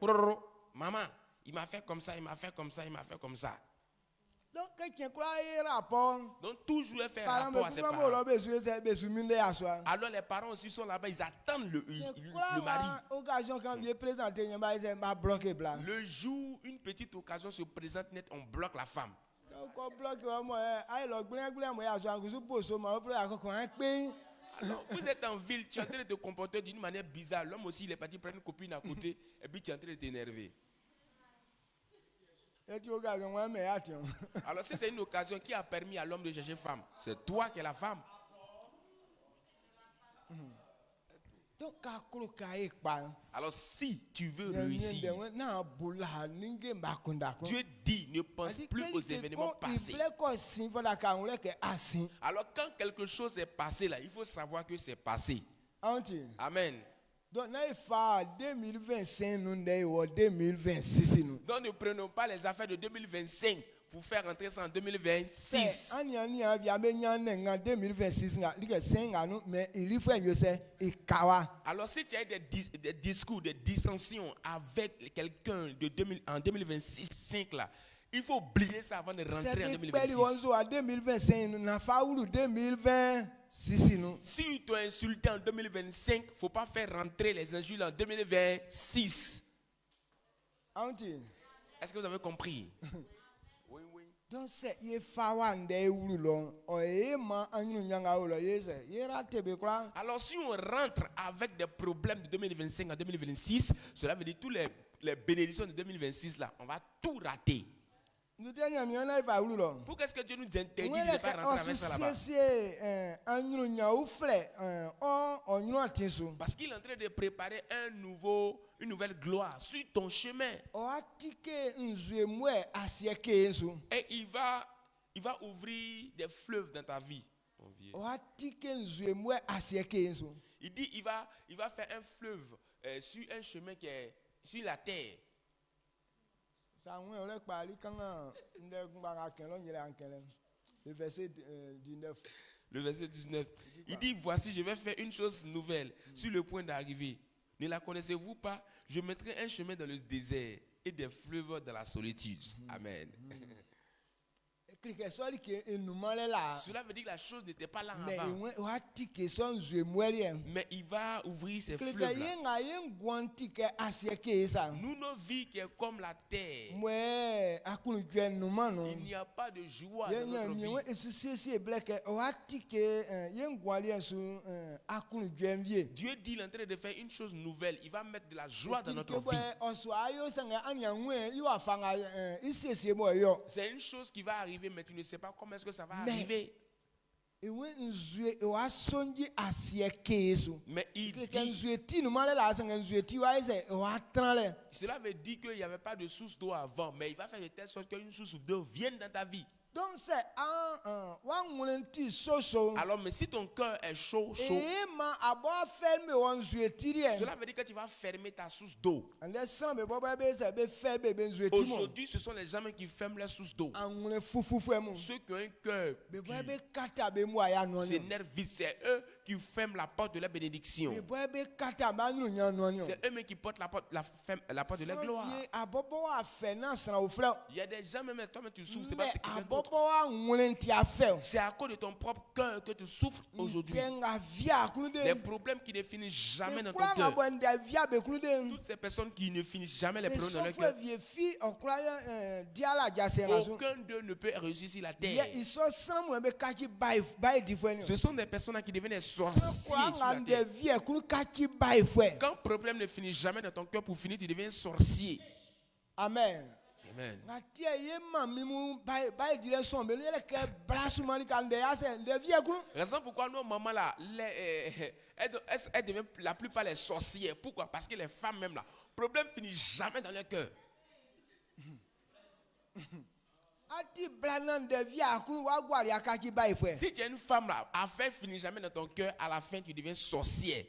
maman, il m'a fait comme ça, il m'a fait comme ça, il m'a fait comme ça. Donc, quelqu'un croit un rapport. Donc, toujours elle fait Par rapport à ses parents. Alors, les parents aussi sont là-bas, ils attendent le mari. Occasion quand il est présenté, il m'a bloqué blanc. Le jour, une petite occasion se présente net, on bloque la femme. Alors, vous êtes en ville, tu es en train de te comporter d'une manière bizarre. L'homme aussi, il est parti prendre une copine à côté, et puis tu es en train de t'énerver. Alors, si c'est une occasion qui a permis à l'homme de chercher femme, c'est toi qui es la femme. Alors, si tu veux réussir, Dieu dit ne pense plus aux événements passés. Alors, quand quelque chose est passé là, il faut savoir que c'est passé. Amen. Donc, il faut 2025, nous 2026. Donc, ne prenons pas les affaires de 2025 pour faire entrer ça en 2026. Alors, si tu as des discours, des dissensions avec quelqu'un en 2026 là, il faut oublier ça avant de rentrer en 2026. Si tu t'es insulté en 2025, il ne faut pas faire rentrer les injures en 2026. Est-ce que vous avez compris? Oui, oui. Donc, c'est alors, si on rentre avec des problèmes de 2025 en 2026, cela veut dire tous les bénédictions de 2026 là, on va tout rater. Pourquoi est-ce que Dieu nous interdit de ne pas rentrer avec ça là-bas? Parce qu'il est en train de préparer une nouvelle gloire sur ton chemin. Et il va ouvrir des fleuves dans ta vie. Il dit il va faire un fleuve sur un chemin qui est sur la terre. Le verset 19. Le verset 19. Il dit, voici, je vais faire une chose nouvelle sur le point d'arriver. Ne la connaissez-vous pas? Je mettrai un chemin dans le désert et des fleuves dans la solitude. Amen. Cela veut dire que la chose n'était pas là avant. Mais il va ouvrir ces fleuves là. Nous, nos vies qui est comme la terre. Il n'y a pas de joie dans notre vie. Dieu dit il est en train de faire une chose nouvelle. Il va mettre de la joie dans notre vie. C'est une chose qui va arriver, mais tu ne sais pas comment est-ce que ça va arriver. Mais il dit, Cela veut dire qu'il n'y avait pas de source d'eau avant, mais il va faire de telle sorte qu'une source d'eau vienne dans ta vie. Donc c'est un wangulen soso. Alors, mais si ton cœur est chaud, Et ma abo ferme on zuetirie. cela veut dire que tu vas fermer ta source d'eau. Ande san be boba be se be ferme be zuetimo. Aujourd'hui, ce sont les gens qui ferment les sources d'eau. Angulen fufufu emu. Ceux qui ont un cœur Be dur, boba be kata be mu aya no ces ni. nerfs vides, c'est eux qui ferment la porte de la bénédiction. Be boba be kata ma nu nyan no ni. C'est eux-mêmes qui portent la porte de la gloire. Abobo wa fe na san o fle. Il y a des gens, même toi-même, tu souffres, c'est pas Mais quelqu'un d'autre. abobo wa ngulen ti afe. C'est à cause de ton propre cœur que tu souffres aujourd'hui. Kenga via klude. Les problèmes qui ne finissent jamais dans ton Kwa cœur. ngabo nde via be klude. Toutes ces personnes qui ne finissent jamais les Et problèmes dans leur sauf cœur. vie fi okra diala jase na so. Aucun d'eux ne peut réussir sur la Yeah, terre. ils sont sans moi be kachi by different. Ce sont des personnes qui deviennent des sorciers sur la Quand terre. de vie kulu kachi by fwe. Quand le problème ne finit jamais dans ton cœur, pour finir, tu deviens sorcier. Amen. Amen. Ngatie ye mami mu by direction be le ke brasu mani kan de ase de vie kulu. Raison pourquoi nos mamans là, elles deviennent la plupart les sorcières. Pourquoi? Parce que les femmes même là, le problème finit jamais dans leur cœur. Ati blanan de vie kulu wa gwa ya kachi by fwe. Si tu es une femme là, affaire finit jamais dans ton cœur, à la fin tu deviens sorcière.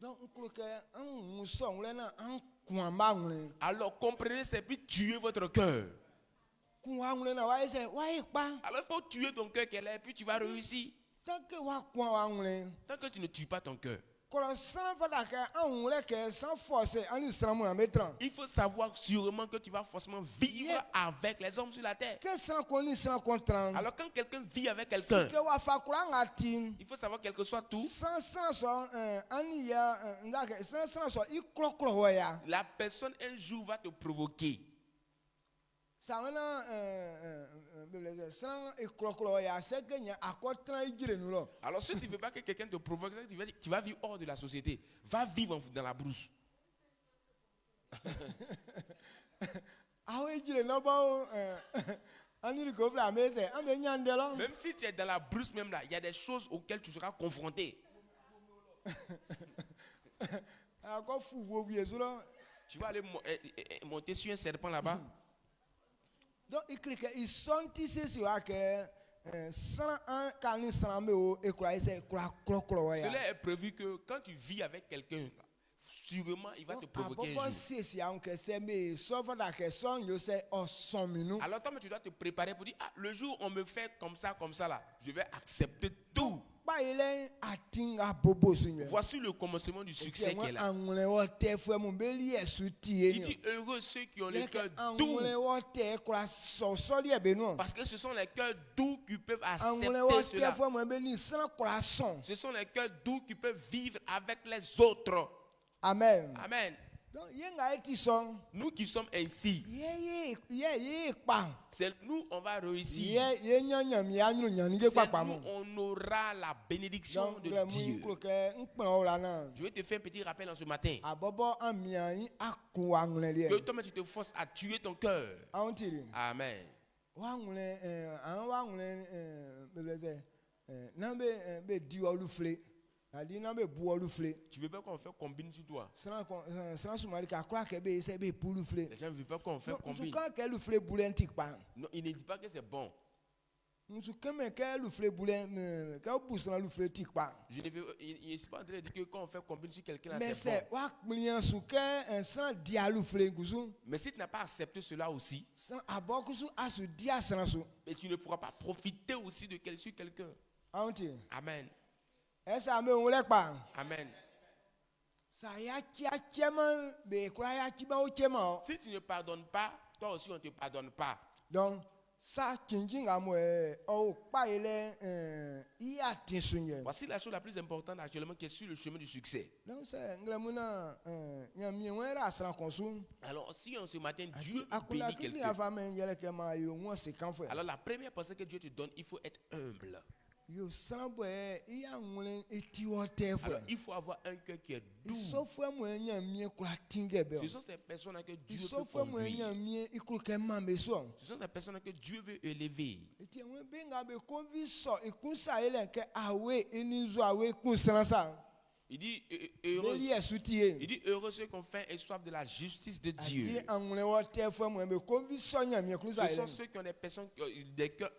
Donc nkulu ke an muso ngule na an kuamba ngule. Alors comprenez, c'est puis tuer votre cœur. Kuwa ngule na wa ese wa ikpa. Alors il faut tuer ton cœur qu'elle est, puis tu vas réussir. Tant que wa kuwa wa ngule. Tant que tu ne tues pas ton cœur. Kola san fada ke an ngule ke sans force an islam mo ametran. Il faut savoir sûrement que tu vas forcément vivre Yeah. avec les hommes sur la terre. Que san koni san kontran. Alors quand quelqu'un vit avec Si quelqu'un, ke wa fa kula ngati. il faut savoir quel que soit tout, Sans so ani ya ndake sans so I krokro ya. la personne un jour va te provoquer. Sa wana bebele sans I krokro ya se ke nya akotran igire nu lo. Alors si tu ne veux pas que quelqu'un te provoque, tu vas vivre hors de la société. Va vivre dans la brousse. Awe igire no ba ani ko fla mese an be nyande lo. Même si tu es dans la brousse même là, il y a des choses auxquelles tu seras confronté. Ako fu wo wie so lo. Tu vas aller monter sur un serpent là-bas. Donc il clique ils sont ici sur que sans un kani sans me o e kura ese kura krokro ya. Cela est prévu que quand tu vis avec quelqu'un, sûrement il va te provoquer un jour. Si on que c'est mais sauf da que son yo c'est o son minu. Alors toi, tu dois te préparer pour dire, ah, le jour où on me fait comme ça là, je vais accepter tout. Ba ile atinga bobo sunye. Voici le commencement du succès qui est là. Angule wo te fwe mu beli esuti Il dit, heureux ceux qui ont le cœur doux. angule wo te kura so li e benu. Parce que ce sont les cœurs doux qui peuvent Angule wo accepter te cela. fwe mu beli sans kura son. Ce sont les cœurs doux qui peuvent vivre avec les autres. Amen. Amen. Donc yenga eti son. Nous qui sommes ainsi, Ye pa. c'est nous, on va réussir. Ye nyanya mi anyu nyanige C'est pa nous, mo. on aura la bénédiction Donc de le mu Dieu. klo ke npan la na. Je vais te faire un petit rappel en ce matin. Abobo amian aku angule Que li. toi, tu te forces à tuer ton cœur. Aontiri. Amen. Wangule an wangule bebeze na be di olufle. Adi na be bu olufle. Tu veux pas qu'on fait combine sur toi? Sans sumari ka kwa ke be se be pulufle. Les gens ne veulent pas qu'on fait combine. Quand que lufle boulentik pa. Non, il ne dit pas que c'est bon. Nsu keme ke lufle boulen ka busna lufle tik pa. Je ne veux, il n'est pas en train de dire que quand on fait combine sur quelqu'un, là, Mais c'est c'est bon. wa mlien su ke sans dia lufle gusu. Mais si tu n'as pas accepté cela aussi, Sans abokusu asu dia sans su. et tu ne pourras pas profiter aussi de sur quelqu'un. Aunti. Amen. Esa me on le pa. Amen. Sa ya chema be kwa ya chiba o chema. Si tu ne pardonnes pas, toi aussi on ne te pardonne pas. Donc ça chinjinga mo o pa ile I atin sunye. Voici la chose la plus importante actuellement qui est sur le chemin du succès. Donc c'est nglamuna nyami wera asran konsu. Alors si en ce matin Dieu Akula bénit kili quelqu'un, avame yele ke ma yo mo se kan fwe. alors la première pensée que Dieu te donne, il faut être humble. Yo sanbo ya ngule eti wote fwe. Alors il faut avoir un cœur qui est doux. So fwe mo nyami kula tingebe. Ce sont ces personnes que Dieu So peut fwe mo conduire. nyami ikulu ke mambe so. Ce sont des personnes que Dieu veut élever. Eti we benga be conviso ikunsa ile ke awe enizo awe kunsansa. Il dit beli esutie il dit heureux ceux qui ont faim et soif de la justice de adi Dieu. anwule wote fo mo be ko vi so nyamie kunu Ce sa sont ile ceux qui ont des personnes, des cœurs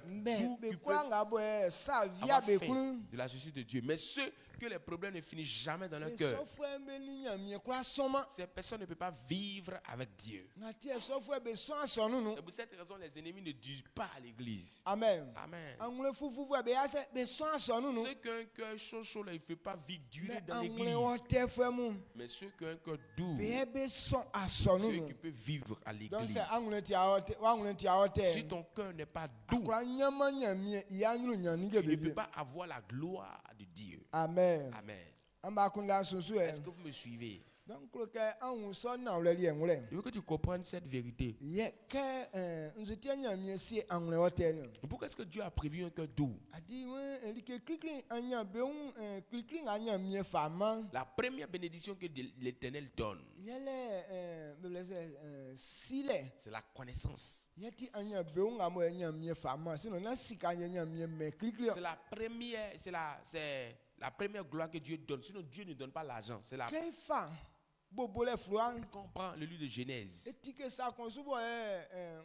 me doux be qui kwa peuvent nga bo sa via avoir be faim kunu de la justice de Dieu. Mais ceux que les problèmes ne finissent jamais dans leur be cœur, so fo be ni nyamie kwa soma ces personnes ne peuvent pas vivre avec Dieu. na tie so fo be so asonu nu Et pour cette raison, les ennemis ne disent pas à l'église. amen Amen. anwule fufu be ya se be so asonu nu Ceux qui ont un cœur chaud, là, il ne fait pas vivre durer me dans anwule l'église. wote fo mu Mais ceux qui ont un cœur doux, be be so asonu ceux nu qui peuvent vivre à donc l'église. c'est anwule ti awote wa anwule ti awote Si ton cœur n'est pas doux, akura nyama nyamie ya nyuru nyani ge tu ne peux be pas avoir la gloire de Dieu. amen Amen. amba kunda susu e Est-ce que vous me suivez? donc le ke anwu so na wule li enwule Je veux que tu comprennes cette vérité. ye ke nzuti nyamie si anwule wote no Pourquoi est-ce que Dieu a prévu un cœur doux? adi we like klikling anya beun klikling anya mie fama La première bénédiction que l'Éternel donne, yele belese sile c'est la connaissance. yeti anya beun amo anya mie fama sino na sika anya mie me klikling C'est c'est la première gloire que Dieu donne. Sinon, Dieu ne donne pas l'argent. C'est la kaifa bobole fluan comprend le livre de Genèse. etike sa konsubo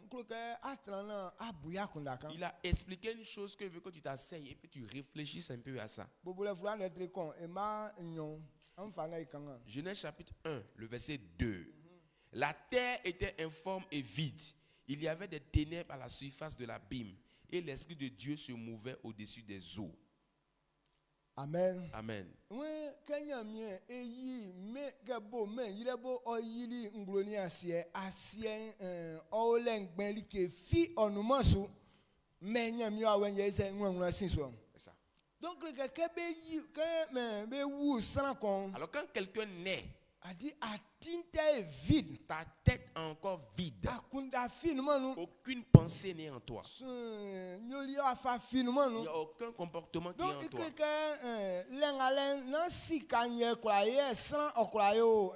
nkloke atrana abuya kundaka Il a expliqué une chose que je veux que tu t'asseyes et puis tu réfléchisses un peu à ça. bobole fluan etre kon e ma nyon amfana ikanga Genèse chapitre 1, le verset 2. La terre était informe et vide. Il y avait des ténèbres à la surface de l'abîme et l'Esprit de Dieu se mouvait au-dessus des eaux. amen Amen. we kenya mie eyi me gabo me yirebo oyili ngloni asie olengben like fi onumasu me nya mi awenye se nwanwa sinso C'est ça. donc le ke be yi ke me be wu san kon Alors quand quelqu'un naît, adi atinte vide ta tête est encore vide. akunda fin manu Aucune pensée n'est en toi. nyoli afa fin manu Il n'y a aucun comportement qui est donc en toi. que lengalen na sikanye kwaye san okwayo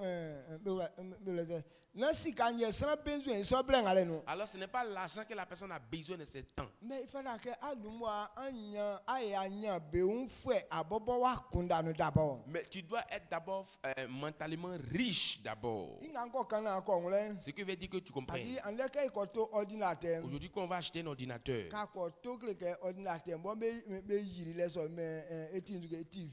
na sikanye san besoin so blengalen no Alors ce n'est pas l'argent que la personne a besoin de ce temps. mais il fallait que alumwa anya anya beun fue abobo wa kunda no dabo Mais tu dois être d'abord mentalement riche d'abord. inga nko kana ko ngule Ce qui veut dire que tu comprends. adi ande ke ikoto ordinateur Aujourd'hui, quand on va acheter un ordinateur, ka ko to ke ordinateur bon be yiri les so mais eti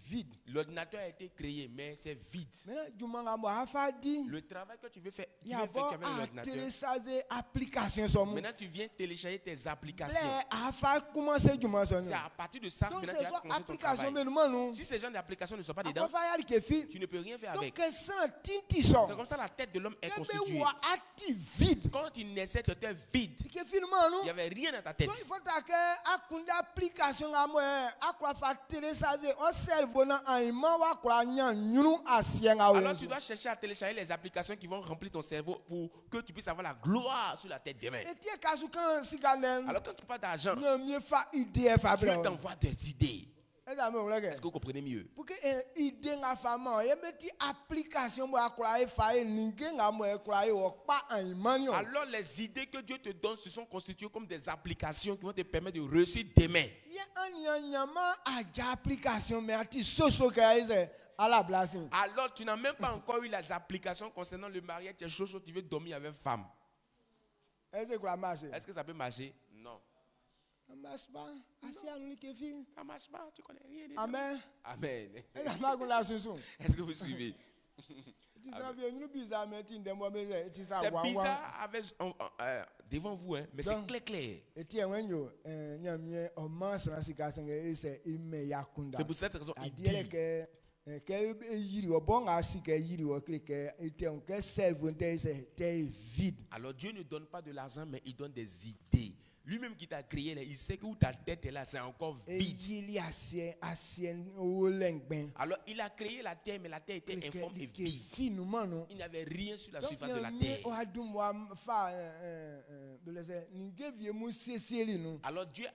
vide l'ordinateur a été créé, mais c'est vide. maintenant jumanga mo afa di Le travail que tu veux faire, tu ya veux bo faire avec a l'ordinateur. télécharger application so mo Maintenant, tu viens télécharger tes applications. le afa commencer juma so C'est no à partir de ça que donc maintenant c'est tu so vas commencer ton application travail. be no no Si ces gens d'applications ne sont pas dedans, afa ya ke fi tu ne peux rien faire donc avec. que sans tinti so C'est comme ça la tête de l'homme est que constituée. be wa active vide Quand il naissait, tu étais vide. que fi no no Il n'y avait rien dans ta tête. donc il faut que akunda application amo akwa fa télécharger on cerveau na aima wa kwa nya nyunu asien awo Alors tu dois chercher à télécharger les applications qui vont remplir ton cerveau pour que tu puisses avoir la gloire sur la tête demain. etie kasu kan sikanem Alors quand tu parles d'argent, nya mi fa idée fa Dieu bro t'envoie des idées. eza me wala ke Est-ce que vous comprenez mieux? pour que idée nga fama ye meti application mo akura e fa e ninge nga mo akura e o pa aimani o Alors les idées que Dieu te donne se sont constituées comme des applications qui vont te permettre de réussir demain. ye anya nyama aja application me ati soso ke eze ala blessing Alors tu n'as même pas encore eu les applications concernant le mariage, tu es chaud, tu veux dormir avec femme. eze kura marche Est-ce que ça peut marcher? Non. marche pas asi anu ke fi Ça marche pas, tu connais rien. dedans. amen Amen. eza ma kula susu Est-ce que vous suivez? ti sa bien nous bizarre mais ti ndemo be ti sa C'est wa wa bizarre devant vous, hein, mais c'est Donc, clair. eti enwenyo nyamie o masra sika senge ese ime yakunda C'est pour cette raison qu'il adiele dit. ke yiri o bonga sika yiri o ke eti on ke serve nte ese te vide Alors Dieu ne donne pas de l'argent, mais il donne des idées. Lui-même qui t'a créé, là, il sait que où ta tête est là, c'est encore vide. eyili asien o lengben Alors il a créé la terre, mais la terre était informe et vide. finu mano Il n'avait rien sur la donc surface de la nyamie terre. o adum wa fa Alors Dieu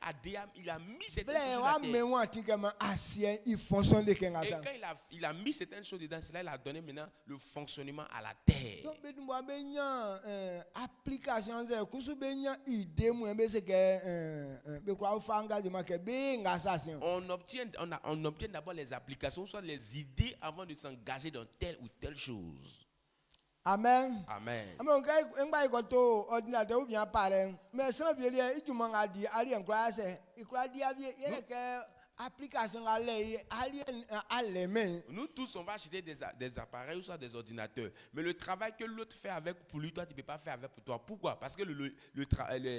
il a mis certaines Blé, choses wa sur la terre. me wa ti kama asien il fonctionne de kenga Et ça. quand il a mis certaines choses dedans, cela il a donné maintenant le fonctionnement à la terre. Donc be dum be nya application ze kusu be nya idée mu be se ke be kwa fa engagement ke be nga assassin. On obtient d'abord les applications, soit les idées avant de s'engager dans telle ou telle chose. Amen. Amen. Amen ngai ngba ikoto ordinateur ou bien appareil. Mais sans bien dire ijuma ngadi ali enkwa se ikwa di avie yele ke application ali mais Nous tous, on va acheter des appareils ou soit des ordinateurs. Mais le travail que l'autre fait avec pour lui, toi, tu ne peux pas faire avec pour toi. Pourquoi? Parce que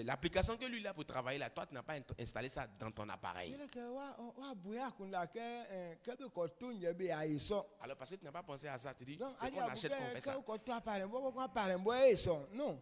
l'application que lui il a pour travailler là, toi, tu n'as pas installé ça dans ton appareil. yele ke wa buya kunla ke be ko to nye be aiso. Alors, parce que tu n'as pas pensé à ça, tu dis, Donc c'est ali qu'on achète qu'on fait ça. ko to appareil bo appareil bo aiso. Non.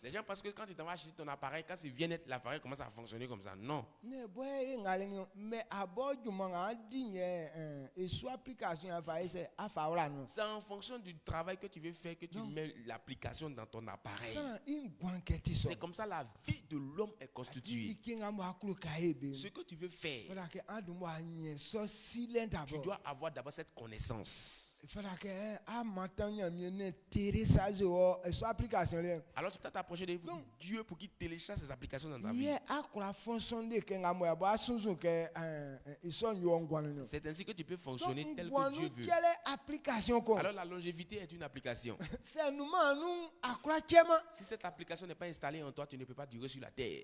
Les gens pensent que quand tu t'en vas acheter ton appareil, quand il vient, l'appareil commence à fonctionner comme ça. Non. Ne boy ngale mais abo juma ngadi nye et soit application afa ese afa wala no. C'est en fonction du travail que tu veux faire que tu mets l'application dans ton appareil. Sans une guanketi so. C'est comme ça la vie de l'homme est constituée. Ikinga mo akulu kaebe. Ce que tu veux faire, Fala ke adu mo anye so silent tu d'abord. dois avoir d'abord cette connaissance. Fala ke a matanya miene télécharger o so application le. Alors tu t'as approché de Dieu pour qu'il télécharge ces applications dans ta vie. Ye akura fonction de kenga mo abo asunzu ke iso nyongwana no. C'est ainsi que tu peux fonctionner Donc tel que Dieu nous veut. quelle application ko? Alors la longévité est une application. C'est nous manu akura chema. Si cette application n'est pas installée en toi, tu ne peux pas durer sur la terre.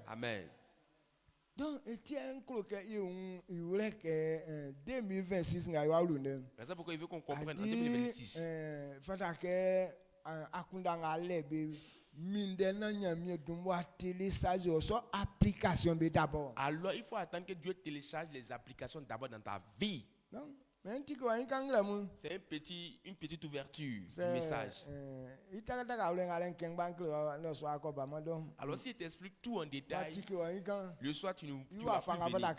Amen. Donc, Etienne Cloque, il voulait que 2026, il y a eu C'est ça pourquoi il veut qu'on comprenne en 2026. Fata que akundanga lebe mindena nyamie dumwa télécharger so application d'abord. Alors il faut attendre que Dieu télécharge les applications d'abord dans ta vie. Non, mais un petit quoi inganglamu. C'est une petite ouverture du message. Alors s'il t'explique tout en détail, le soir tu vas plus venir.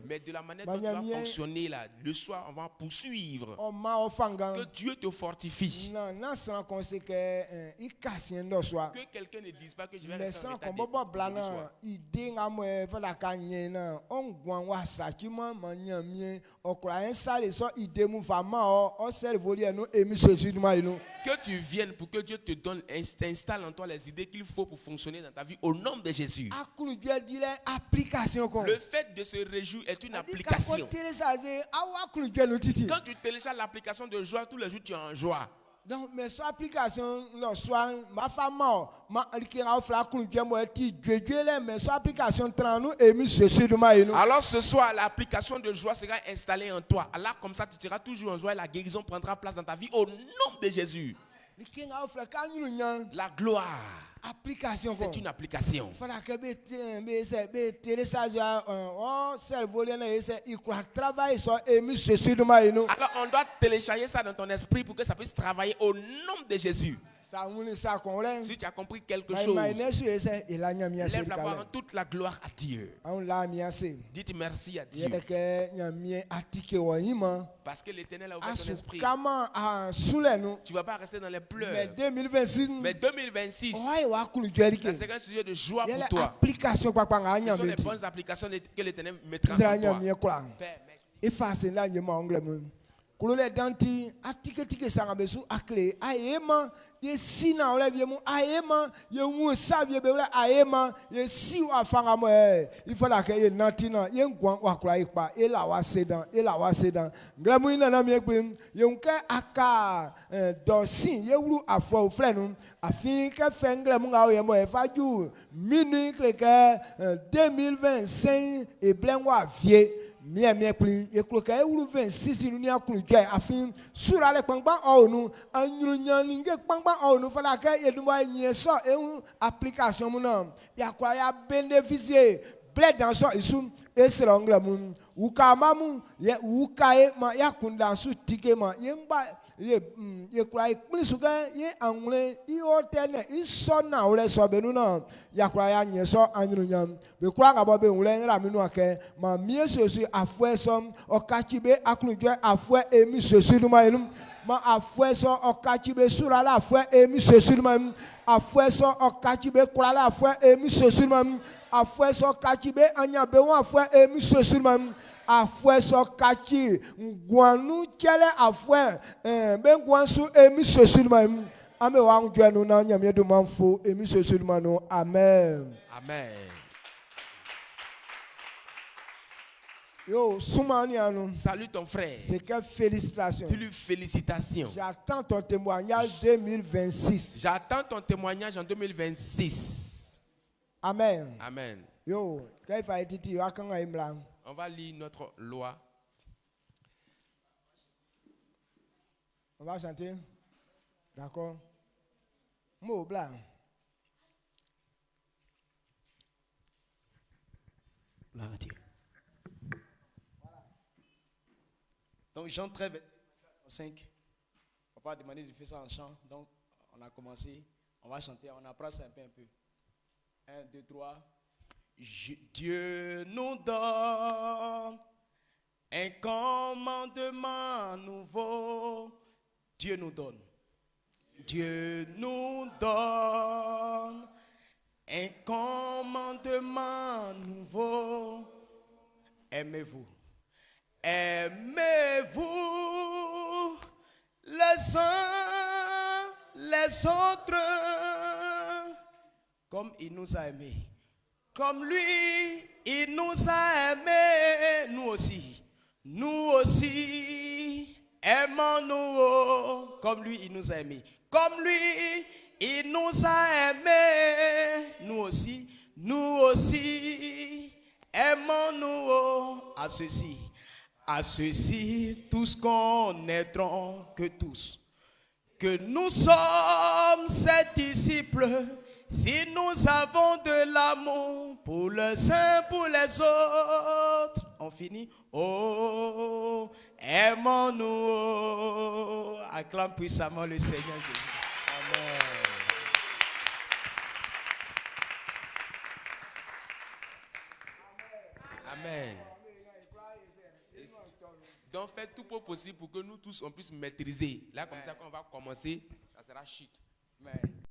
Mais de la manière dont tu vas fonctionner là, le soir on va poursuivre. Que Dieu te fortifie. Que quelqu'un ne dise pas que je vais rester en état que tu viennes pour que Dieu te donne, installe en toi les idées qu'il faut pour fonctionner dans ta vie au nom de Jésus. Le fait de se réjouir est une application. Quand tu télécharges l'application de joie, tous les jours tu es en joie. Donc, mais sur application, le soir, ma femme, mais sur application, alors ce soir, l'application de joie sera installée en toi. Alors comme ça, tu seras toujours en joie et la guérison prendra place dans ta vie au nom de Jésus. La gloire, application, c'est une application. Alors on doit télécharger ça dans ton esprit pour que ça puisse travailler au nom de Jésus. Si tu as compris quelque chose, lève la voix en toute la gloire à Dieu. Dites merci à Dieu. Parce que l'Éternel a ouvert ton esprit. Tu ne vas pas rester dans les pleurs. Mais 2026, c'est un sujet de joie pour toi. Ce sont les bonnes applications que l'Éternel mettra en toi. Père, merci. Kulole danti atike sanga besu akle ayema ye sina ole biemu ayema ye mu savie be ole ayema ye si wa fanga mo il faut la ke ye natina ye ngwan wa kula ipa e la wa sedan nglamu ina na mi ekpem ye nke aka dosin ye wuru afo flenu afin ke fenglamu nga ye mo e faju minui kleke 2025 e blenwa vie mie pli ekloka ewuru 26 nunia kunjɛ afin sura le kpangba onu anyunya ninge kpangba onu fala ka edumba nyeso ewu application mu na ya kwa ya bénéficier bled dans so isu esra ngla mu ukama mu ye ukae ma ya kunda su tike ma yengba ye kwa ikpli suga ye angle I hotene isona ole so benu na ya kwa ya nyeso anyunya be kwa ngabo be nwule ra minu ake ma mie sosu afwe som okachibe akunjwe afwe emi sosu duma enu Ma afwe so okachibe sura la afwe emi sesulman. Afwe so okachibe kula la afwe emi sesulman. Afwe so kachibe anyabe wan afwe emi sesulman. Afwe so kachi ngwanu kele afwe ben gwansu emi sesulman. Ame wang jwenu na nyamye du manfo emi sesulman. Amen. Amen. Yo, Soumani Anou. Salut ton frère. C'est que félicitations. Dis-lui félicitations. J'attends ton témoignage 2026. J'attends ton témoignage en 2026. Amen. Amen. Yo, quand il dit, On va lire notre loi. On va chanter. D'accord. Mot blanc. Gloire à Dieu. Donc Jean 13, verset 5. Papa a demandé de faire ça en chant. Donc on a commencé. On va chanter. On apprend ça un peu. 1, 2, 3. Dieu nous donne un commandement nouveau. Dieu nous donne. Dieu nous donne un commandement nouveau. Aimez-vous. Aimez-vous les uns les autres comme il nous a aimés. Comme lui, il nous a aimés, nous aussi. Nous aussi, aimons-nous comme lui, il nous a aimés. Comme lui, il nous a aimés, nous aussi. Nous aussi, aimons-nous à ceci. À ceux-ci, tous connaîtront que tous, que nous sommes ses disciples, si nous avons de l'amour pour les uns, pour les autres. On finit. Oh, aimons-nous. Acclame puissamment le Seigneur Jésus. Amen. Amen. Donc faites tout possible pour que nous tous on puisse maîtriser. Là comme ça quand on va commencer, ça sera chic. Amen.